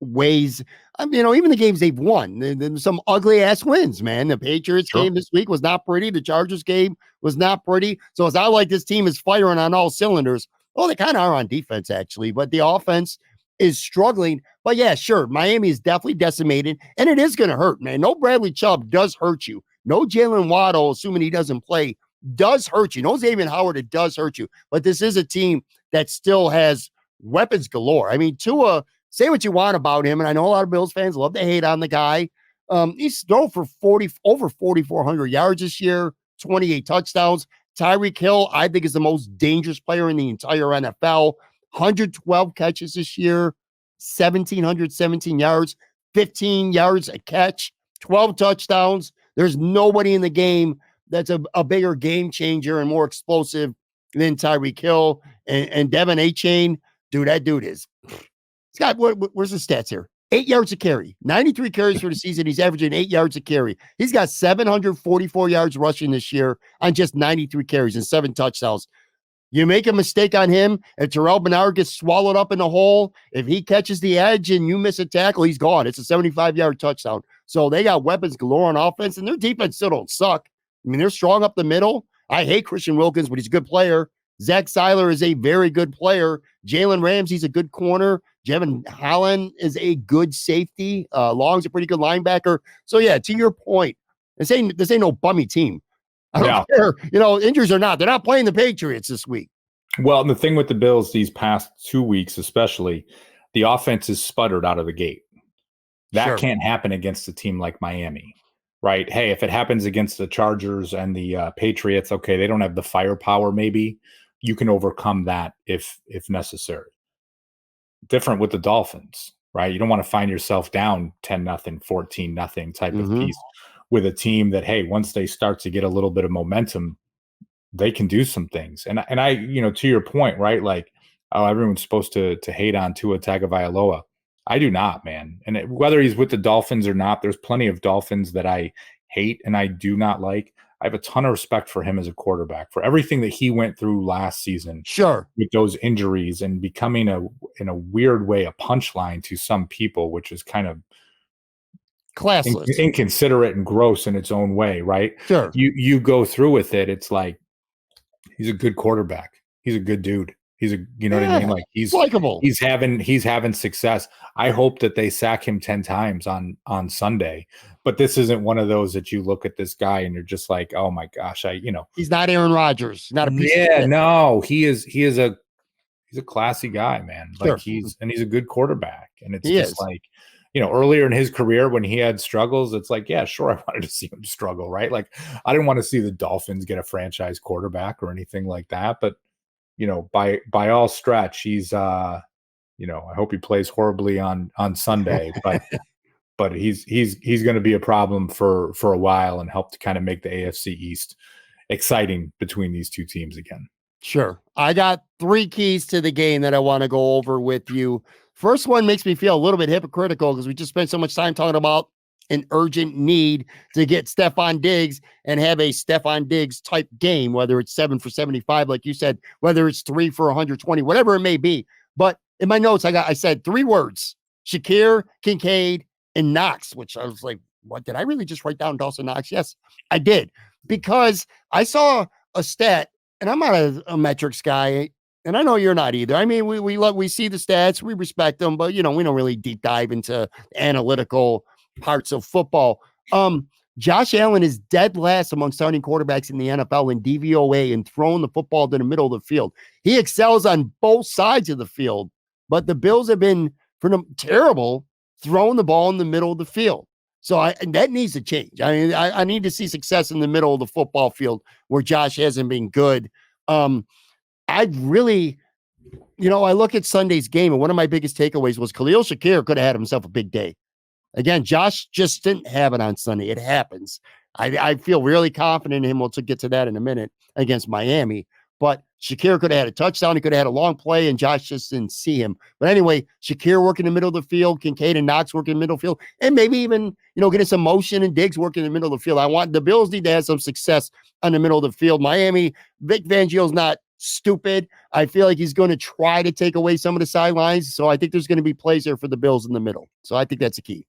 ways, even the games they've won, some ugly ass wins, man. The Patriots game this week was not pretty. The Chargers game was not pretty. So it's not like this team is firing on all cylinders. Well, they kind of are on defense, actually, but the offense is struggling. But yeah, sure, Miami is definitely decimated, and it is going to hurt, man. No Bradley Chubb does hurt you. No Jalen Waddle, assuming he doesn't play, does hurt you. No Xavier Howard, it does hurt you. But this is a team that still has weapons galore. I mean, Tua, say what you want about him, and I know a lot of Bills fans love to hate on the guy. He's thrown for over 4,400 yards this year, 28 touchdowns. Tyreek Hill, I think, is the most dangerous player in the entire NFL. 112 catches this year, 1,717 yards, 15 yards a catch, 12 touchdowns. There's nobody in the game that's a bigger game changer and more explosive than Tyreek Hill. And Devin A-Chain, dude, that dude is, he's got, where's the stats here? 8 yards a carry, 93 carries for the season. He's averaging 8 yards a carry. He's got 744 yards rushing this year on just 93 carries and 7 touchdowns. You make a mistake on him, and Terrell Bernard gets swallowed up in the hole. If he catches the edge and you miss a tackle, he's gone. It's a 75-yard touchdown. So they got weapons galore on offense, and their defense still don't suck. I mean, they're strong up the middle. I hate Christian Wilkins, but he's a good player. Zach Seiler is a very good player. Jalen Ramsey's a good corner. Jevin Holland is a good safety. Long's a pretty good linebacker. So, yeah, to your point, this ain't no bummy team. I don't care. Injuries or not, they're not playing the Patriots this week. Well, and the thing with the Bills these past 2 weeks, especially, the offense is sputtered out of the gate. That can't happen against a team like Miami, right? Hey, if it happens against the Chargers and the Patriots, okay, they don't have the firepower maybe. You can overcome that if necessary. different with the Dolphins, right? You don't want to find yourself down 10-0, 14-0 type of piece with a team that, hey, once they start to get a little bit of momentum, they can do some things. And I, to your point, right? Like, oh, everyone's supposed to hate on Tua Tagovailoa. I do not, man. And whether he's with the Dolphins or not, there's plenty of Dolphins that I hate and I do not like. I have a ton of respect for him as a quarterback, for everything that he went through last season. Sure. With those injuries and becoming in a weird way, a punchline to some people, which is kind of classless, inconsiderate and gross in its own way, right? Sure. You go through with it. It's like, he's a good quarterback. He's a good dude. He's what I mean? Like, he's likable. He's having success. I hope that they sack him 10 times on Sunday, but this isn't one of those that you look at this guy and you're just like, oh my gosh, he's not Aaron Rodgers, not a piece of shit. No, he's a classy guy, man. Sure. Like, he's a good quarterback. And it's just like, earlier in his career when he had struggles, it's like, yeah, sure, I wanted to see him struggle, right? Like, I didn't want to see the Dolphins get a franchise quarterback or anything like that. But, by all stretch, he's, I hope he plays horribly on Sunday, but he's going to be a problem for a while and help to kind of make the AFC East exciting between these two teams again. Sure. I got 3 keys to the game that I want to go over with you. First one makes me feel a little bit hypocritical because we just spent so much time talking about an urgent need to get Stephon Diggs and have a Stephon Diggs type game, whether it's 7 for 75, like you said, whether it's 3 for 120, whatever it may be. But in my notes, I said 3 words: Shakir, Kincaid, and Knox, which I was like, what, did I really just write down Dawson Knox? Yes, I did, because I saw a stat, and I'm not a metrics guy, and I know you're not either. I mean, we see the stats, we respect them, but we don't really deep dive into analytical parts of football. Josh Allen is dead last among starting quarterbacks in the NFL in DVOA and throwing the football to the middle of the field. He excels on both sides of the field, but the Bills have been terrible throwing the ball in the middle of the field. So that needs to change. I mean, I need to see success in the middle of the football field where Josh hasn't been good. I really, I look at Sunday's game, and one of my biggest takeaways was Khalil Shakir could have had himself a big day. Again, Josh just didn't have it on Sunday. It happens. I feel really confident in him. We'll get to that in a minute against Miami. But Shakir could have had a touchdown. He could have had a long play, and Josh just didn't see him. But anyway, Shakir working in the middle of the field, Kincaid and Knox working in the middle of the field, and maybe even, getting some motion and Diggs working in the middle of the field. The Bills need to have some success on the middle of the field. Miami, Vic Fangio's not stupid. I feel like he's going to try to take away some of the sidelines. So I think there's going to be plays there for the Bills in the middle. So I think that's a key.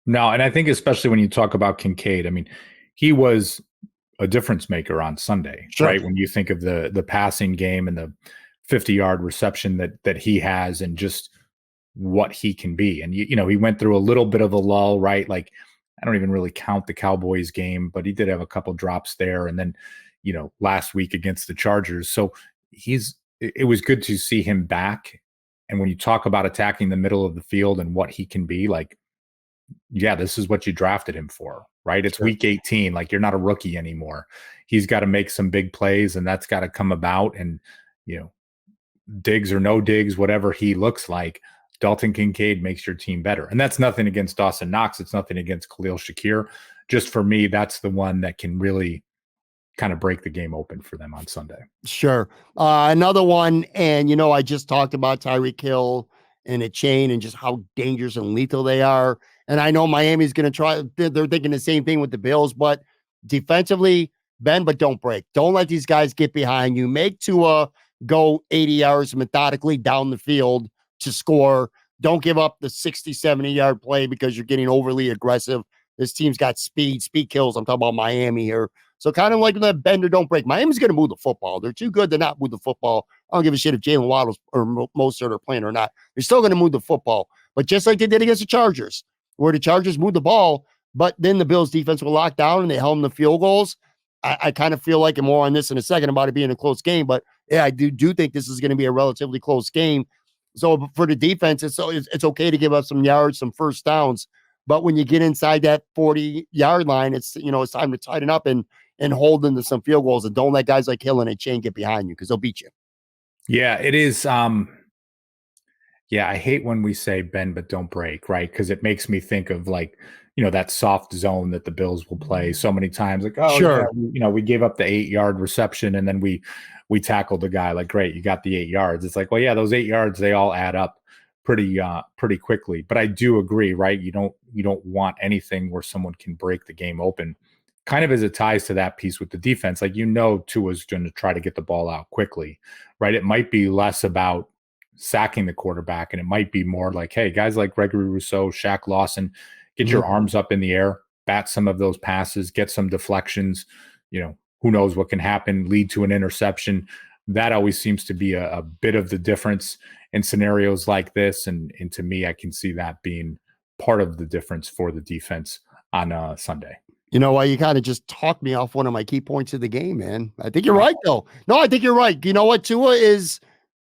No, and I think especially when you talk about Kincaid, I mean, he was a difference maker on Sunday, sure. Right? When you think of the passing game and the 50-yard reception that he has and just what he can be. And, he went through a little bit of a lull, right? Like, I don't even really count the Cowboys game, but he did have a couple drops there. And then, last week against the Chargers. So it was good to see him back. And when you talk about attacking the middle of the field and what he can be, like, yeah, this is what you drafted him for, right? It's week 18. Like, you're not a rookie anymore. He's got to make some big plays, and that's got to come about. And, Diggs or no Diggs, whatever he looks like, Dalton Kincaid makes your team better. And that's nothing against Dawson Knox. It's nothing against Khalil Shakir. Just for me, that's the one that can really kind of break the game open for them on Sunday. Sure. Another one, and, I just talked about Tyreek Hill and a chain and just how dangerous and lethal they are. And I know Miami's going to try. They're thinking the same thing with the Bills, but defensively, bend, but don't break. Don't let these guys get behind you. Make Tua go 80 yards methodically down the field to score. Don't give up the 60, 70-yard play because you're getting overly aggressive. This team's got speed. Speed kills. I'm talking about Miami here. So kind of like that bend or don't break. Miami's going to move the football. They're too good to not move the football. I don't give a shit if Jalen Waddle or Mostert are playing or not. They're still going to move the football. But just like they did against the Chargers, where the Chargers moved the ball, but then the Bills defense will lock down and they held them to field goals. I kind of feel like, and more on this in a second about it being a close game, but yeah, I do think this is going to be a relatively close game. So for the defense, it's okay to give up some yards, some first downs, but when you get inside that 40-yard line, it's it's time to tighten up and hold into some field goals, and don't let guys like Hill and Chain get behind you because they'll beat you. Yeah, it is. Yeah, I hate when we say bend but don't break, right? Because it makes me think of like, that soft zone that the Bills will play so many times. Like, oh yeah, Sure. we gave up the 8-yard reception and then we tackled the guy. Like, great, you got the 8 yards. It's like, well, yeah, those 8 yards, they all add up pretty quickly. But I do agree, right? You don't want anything where someone can break the game open. Kind of as it ties to that piece with the defense, like Tua's going to try to get the ball out quickly, right? It might be less about sacking the quarterback, and it might be more like, hey, guys like Gregory Rousseau, Shaq Lawson, get your arms up in the air, bat some of those passes, get some deflections. Who knows what can happen, lead to an interception. That always seems to be a bit of the difference in scenarios like this. And to me, I can see that being part of the difference for the defense on Sunday. You know why? You kind of just talked me off one of my key points of the game, man. I think you're right, though. No, I think you're right. You know what? Tua is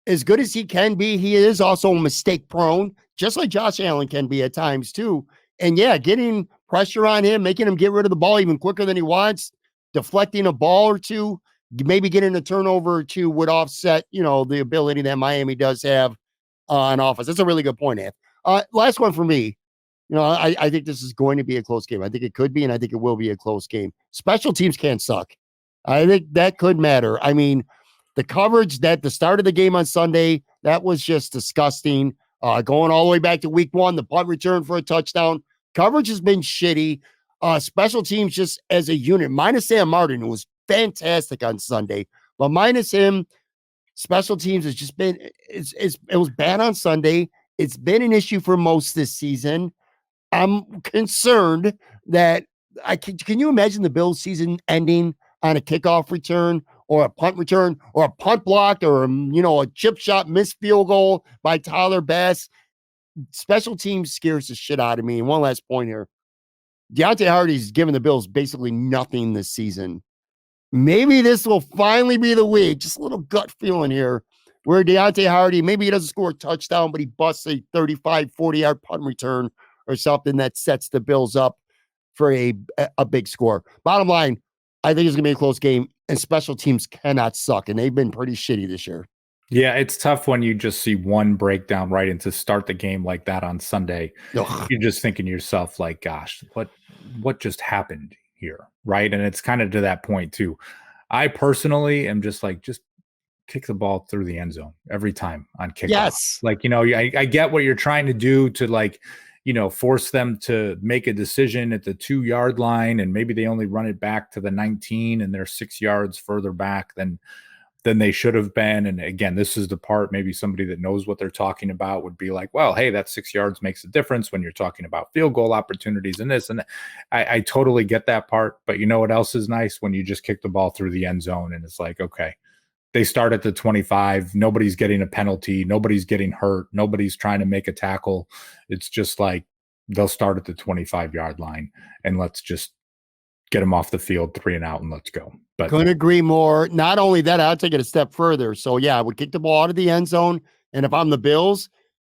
as good as he can be. He is also mistake prone, just like Josh Allen can be at times too. And yeah, getting pressure on him, making him get rid of the ball even quicker than he wants, deflecting a ball or two, maybe getting a turnover or two would offset, the ability that Miami does have on offense. That's a really good point, Anth. Last one for me. I think this is going to be a close game. I think it could be, and I think it will be a close game. Special teams can't suck. I think that could matter. I mean, the coverage that the start of the game on Sunday, that was just disgusting. Going all the way back to week 1, the punt return for a touchdown. Coverage has been shitty. Special teams just as a unit, minus Sam Martin, who was fantastic on Sunday, but minus him, special teams has just been, it was bad on Sunday. It's been an issue for most this season. I'm concerned that can you imagine the Bills season ending on a kickoff return or a punt return or a punt block or a chip shot missed field goal by Tyler Bass? Special teams scares the shit out of me. And one last point here. Deontay Hardy's given the Bills basically nothing this season. Maybe this will finally be the week. Just a little gut feeling here where Deontay Hardy, maybe he doesn't score a touchdown, but he busts a 35, 40-yard punt return or something that sets the Bills up for a big score. Bottom line, I think it's going to be a close game, and special teams cannot suck, and they've been pretty shitty this year. Yeah, it's tough when you just see one breakdown right and to start the game like that on Sunday. Ugh. You're just thinking to yourself, like, gosh, what just happened here, right? And it's kind of to that point too. I personally am just kick the ball through the end zone every time on kickoff. Yes. I get what you're trying to do to force them to make a decision at the 2-yard line, and maybe they only run it back to the 19 and they're 6 yards further back than they should have been. And again, this is the part maybe somebody that knows what they're talking about would be like, well, hey, that 6 yards makes a difference when you're talking about field goal opportunities and this. And I totally get that part. But you know what else is nice? When you just kick the ball through the end zone and it's like, okay, they start at the 25. Nobody's getting a penalty. Nobody's getting hurt. Nobody's trying to make a tackle. It's just like they'll start at the 25-yard line and let's just get them off the field, 3 and out, and let's go. But couldn't agree more. Not only that, I'll take it a step further. So yeah, I would kick the ball out of the end zone. And if I'm the Bills,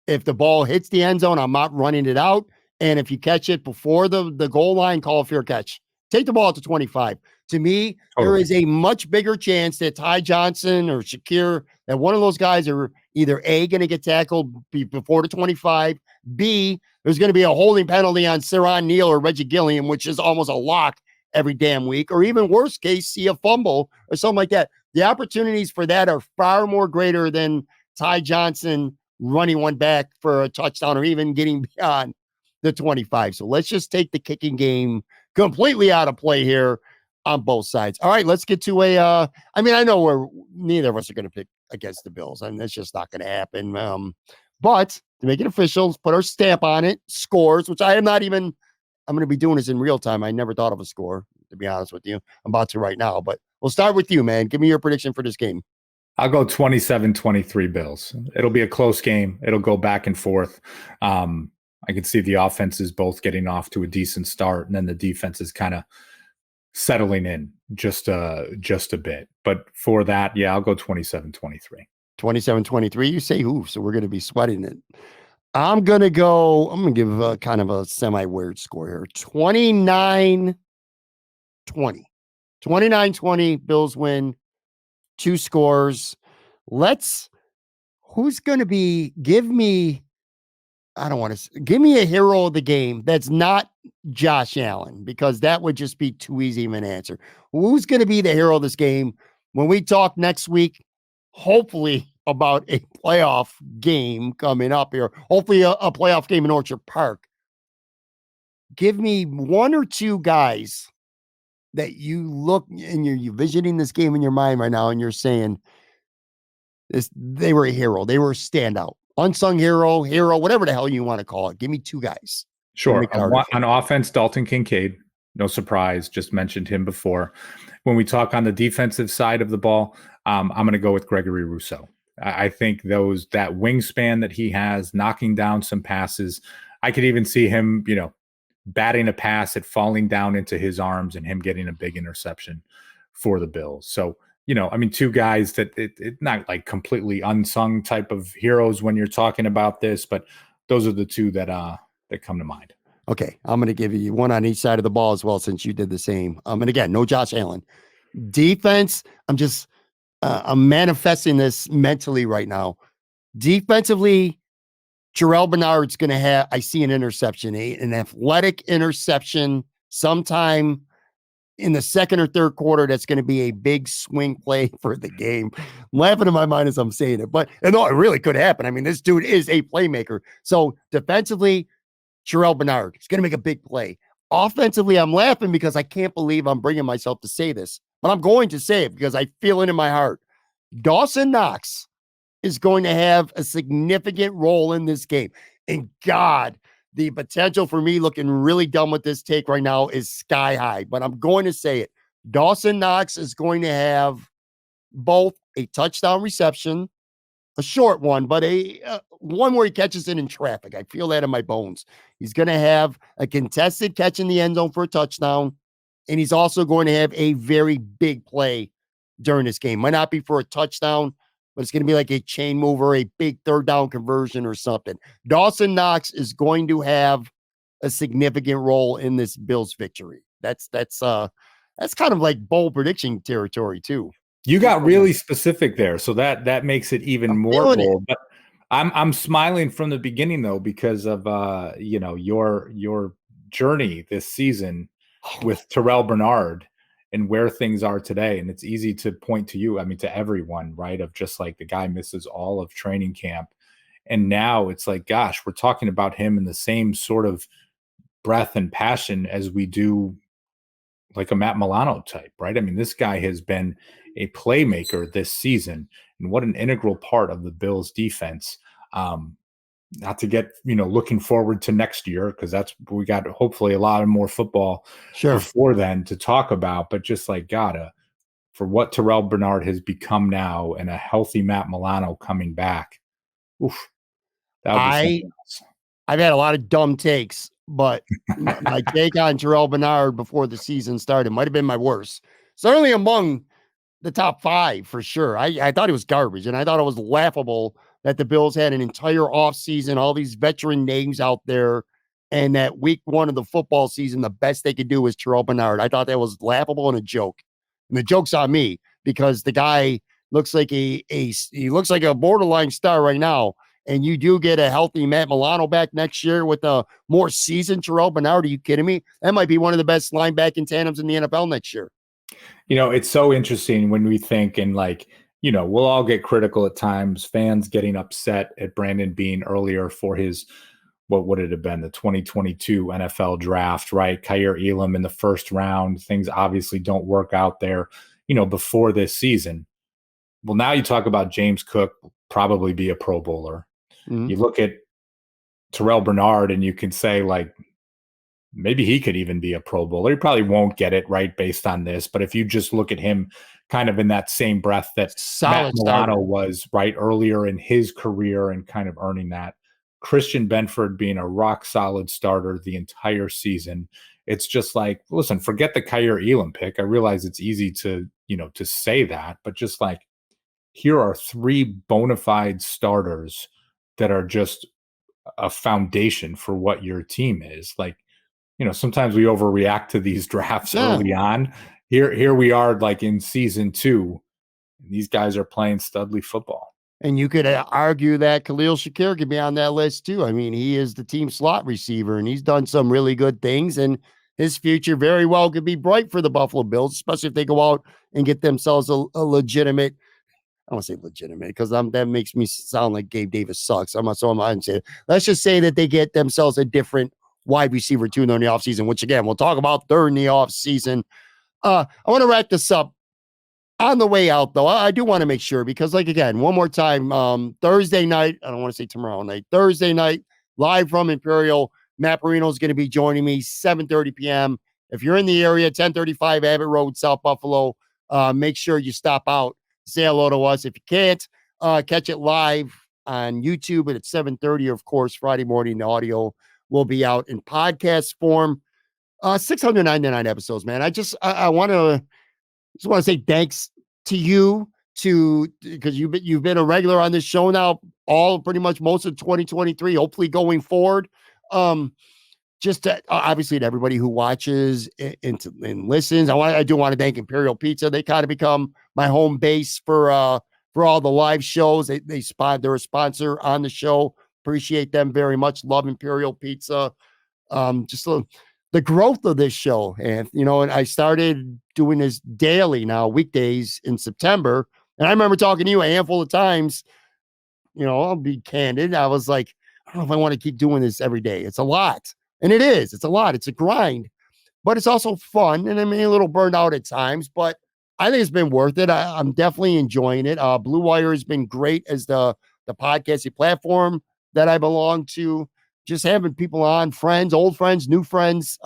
if the ball hits the end zone, I'm not running it out. And if you catch it before the goal line, call a fair catch. Take the ball to 25. To me, there is a much bigger chance that Ty Johnson or Shakir, that one of those guys are either A, going to get tackled before the 25, B, there's going to be a holding penalty on Siran Neal or Reggie Gilliam, which is almost a lock every damn week, or even worst case, see a fumble or something like that. The opportunities for that are far more greater than Ty Johnson running one back for a touchdown or even getting beyond the 25. So let's just take the kicking game completely out of play here on both sides. All right, let's get to I know neither of us are going to pick against the Bills. I mean, that's just not going to happen. But to make it official, put our stamp on it, scores, which I'm going to be doing this in real time. I never thought of a score, to be honest with you. I'm about to right now, but we'll start with you, man. Give me your prediction for this game. I'll go 27-23 Bills. It'll be a close game. It'll go back and forth. I can see the offenses both getting off to a decent start, and then the defense is kind of settling in just a bit. But for that, yeah, I'll go 27-23. 27-23. You say who? So we're going to be sweating it. I'm going to give kind of a semi-weird score here. 29-20. 29-20. Bills win. 2 scores. who's going to be, give me, I don't want to, give me a hero of the game that's not Josh Allen, because that would just be too easy of an answer. Who's going to be the hero of this game when we talk next week? Hopefully about a playoff game coming up here. Hopefully a playoff game in Orchard Park. Give me one or two guys that you look and you're visioning this game in your mind right now, and you're saying this, they were a hero, they were a standout, unsung hero, whatever the hell you want to call it. Give me two guys. Sure. On offense, Dalton Kincaid, no surprise, just mentioned him before. When we talk on the defensive side of the ball, I'm going to go with Gregory Rousseau. I think that wingspan that he has, knocking down some passes. I could even see him, batting a pass, it falling down into his arms and him getting a big interception for the Bills. So, two guys that it's not like completely unsung type of heroes when you're talking about this, but those are the two that come to mind. Okay, I'm going to give you one on each side of the ball as well, since you did the same. And again, no Josh Allen. Defense, I'm manifesting this mentally right now. Defensively, Terrell Bernard's going to have, I see an interception, an athletic interception sometime in the second or third quarter. That's going to be a big swing play for the game. I'm laughing in my mind as I'm saying it, but it really could happen. I mean, this dude is a playmaker. So defensively, Terrell Bernard is going to make a big play. Offensively, I'm laughing because I can't believe I'm bringing myself to say this, but I'm going to say it because I feel it in my heart. Dawson Knox is going to have a significant role in this game. And God, the potential for me looking really dumb with this take right now is sky high, but I'm going to say it. Dawson Knox is going to have both a touchdown reception, a short one, but a one where he catches it in traffic. I feel that in my bones. He's going to have a contested catch in the end zone for a touchdown, and he's also going to have a very big play during this game. Might not be for a touchdown, but it's going to be like a chain mover, a big third down conversion or something. Dawson Knox is going to have a significant role in this Bills victory. That's kind of like bold prediction territory too. You got really specific there, so that makes it even more bold. But I'm smiling from the beginning though, because of your journey this season with Terrell Bernard and where things are today. And it's easy to point to you, to everyone, right? Of just like the guy misses all of training camp. And now it's like, gosh, we're talking about him in the same sort of breath and passion as we do like a Matt Milano type, right? This guy has been a playmaker this season, and what an integral part of the Bills defense. Not to get, looking forward to next year, because we got hopefully a lot of more football before then to talk about, but just like for what Terrell Bernard has become now and a healthy Matt Milano coming back. Oof. That would be something else. I've had a lot of dumb takes, but my take on Terrell Bernard before the season started might have been my worst. Certainly among the top 5 for sure. I thought it was garbage, and I thought it was laughable that the Bills had an entire offseason, all these veteran names out there, and that week 1 of the football season, the best they could do was Terrell Bernard. I thought that was laughable and a joke. And the joke's on me, because the guy looks like he looks like a borderline star right now. And you do get a healthy Matt Milano back next year with a more seasoned Terrell Bernard. Are you kidding me? That might be one of the best linebacking tandems in the NFL next year. It's so interesting when we think, and we'll all get critical at times, fans getting upset at Brandon Beane earlier for his, what would it have been, the 2022 NFL draft, right? Kaiir Elam in the first round. Things obviously don't work out there, before this season. Well, now you talk about James Cook probably be a Pro Bowler. Mm-hmm. You look at Terrell Bernard and you can say, like, maybe he could even be a Pro Bowler. He probably won't get it, right, based on this. But if you just look at him kind of in that same breath that Matt Milano was, right, earlier in his career and kind of earning that. Christian Benford being a rock-solid starter the entire season. It's just like, listen, forget the Kaiir Elam pick. I realize it's easy to say that, but just like, here are 3 bona fide starters that are just a foundation for what your team is. Like, sometimes we overreact to these drafts early on. Here we are, like in season 2, and these guys are playing studly football. And you could argue that Khalil Shakir could be on that list too. I mean, he is the team slot receiver, and he's done some really good things, and his future very well could be bright for the Buffalo Bills, especially if they go out and get themselves a legitimate. I don't want to say legitimate because that makes me sound like Gabe Davis sucks. I'm not so I'm not saying. Let's just say that they get themselves a different wide receiver too in the offseason, which again we'll talk about during the offseason. I want to wrap this up. On the way out, though, I do want to make sure because, like, again, one more time, Thursday night, I don't want to say tomorrow night, Thursday night, live from Imperial, Matt Marino is going to be joining me, 7:30 p.m. If you're in the area, 1035 Abbott Road, South Buffalo, make sure you stop out, say hello to us. If you can't, catch it live on YouTube at 7:30, of course, Friday morning, the audio will be out in podcast form. 699 episodes, man. I want to just want to say thanks to you because you've been a regular on this show now all pretty much most of 2023, hopefully going forward. Just to, obviously to everybody who watches and listens. I do want to thank Imperial Pizza. They kind of become my home base for all the live shows. They're a sponsor on the show. Appreciate them very much. Love Imperial Pizza. The growth of this show. And, and I started doing this daily now, weekdays in September. And I remember talking to you a handful of times, I'll be candid. I was like, I don't know if I want to keep doing this every day. It's a lot. And it is. It's a lot. It's a grind. But it's also fun. And I mean, a little burned out at times. But I think it's been worth it. I'm definitely enjoying it. Blue Wire has been great as the podcasting platform that I belong to. Just having people on, friends, old friends, new friends,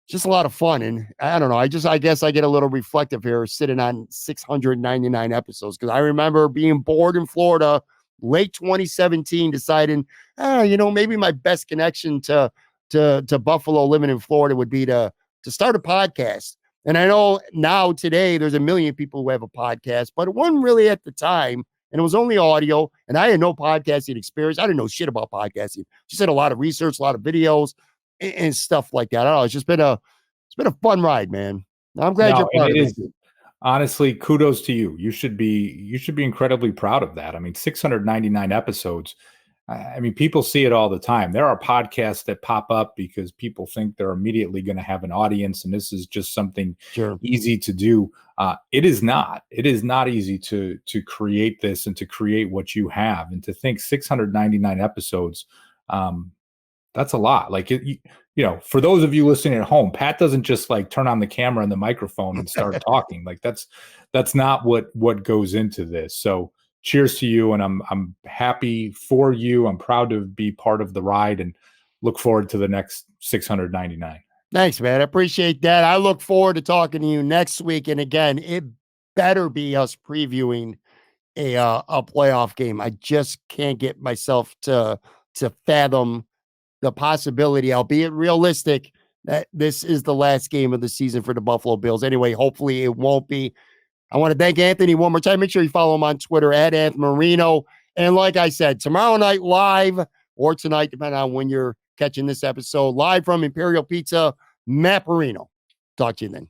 just a lot of fun. And I don't know. I guess I get a little reflective here sitting on 699 episodes because I remember being bored in Florida, late 2017, deciding, maybe my best connection to Buffalo, living in Florida, would be to start a podcast. And I know now today there's a million people who have a podcast, but it wasn't really at the time. And it was only audio, and I had no podcasting experience. I didn't know shit about podcasting. Just had a lot of research, a lot of videos, and stuff like that. I don't know. It's been a fun ride, man. I'm glad you're part of it. Honestly, kudos to you. You should be incredibly proud of that. I mean, 699 episodes. I mean, people see it all the time. There are podcasts that pop up because people think they're immediately going to have an audience, and this is just something easy to do. It is not. It is not easy to create this and to create what you have, and to think 699 episodes. That's a lot. Like, for those of you listening at home, Pat doesn't just like turn on the camera and the microphone and start talking. Like that's not what goes into this. So cheers to you. And I'm happy for you. I'm proud to be part of the ride and look forward to the next 699. Thanks, man. I appreciate that. I look forward to talking to you next week. And again, it better be us previewing a playoff game. I just can't get myself to fathom the possibility, albeit realistic, that this is the last game of the season for the Buffalo Bills. Anyway, hopefully it won't be. I want to thank Anthony one more time. Make sure you follow him on Twitter at Anthony Marino. And like I said, tomorrow night live, or tonight, depending on when you're catching this episode, live from Imperial Pizza, Matt Marino. Talk to you then.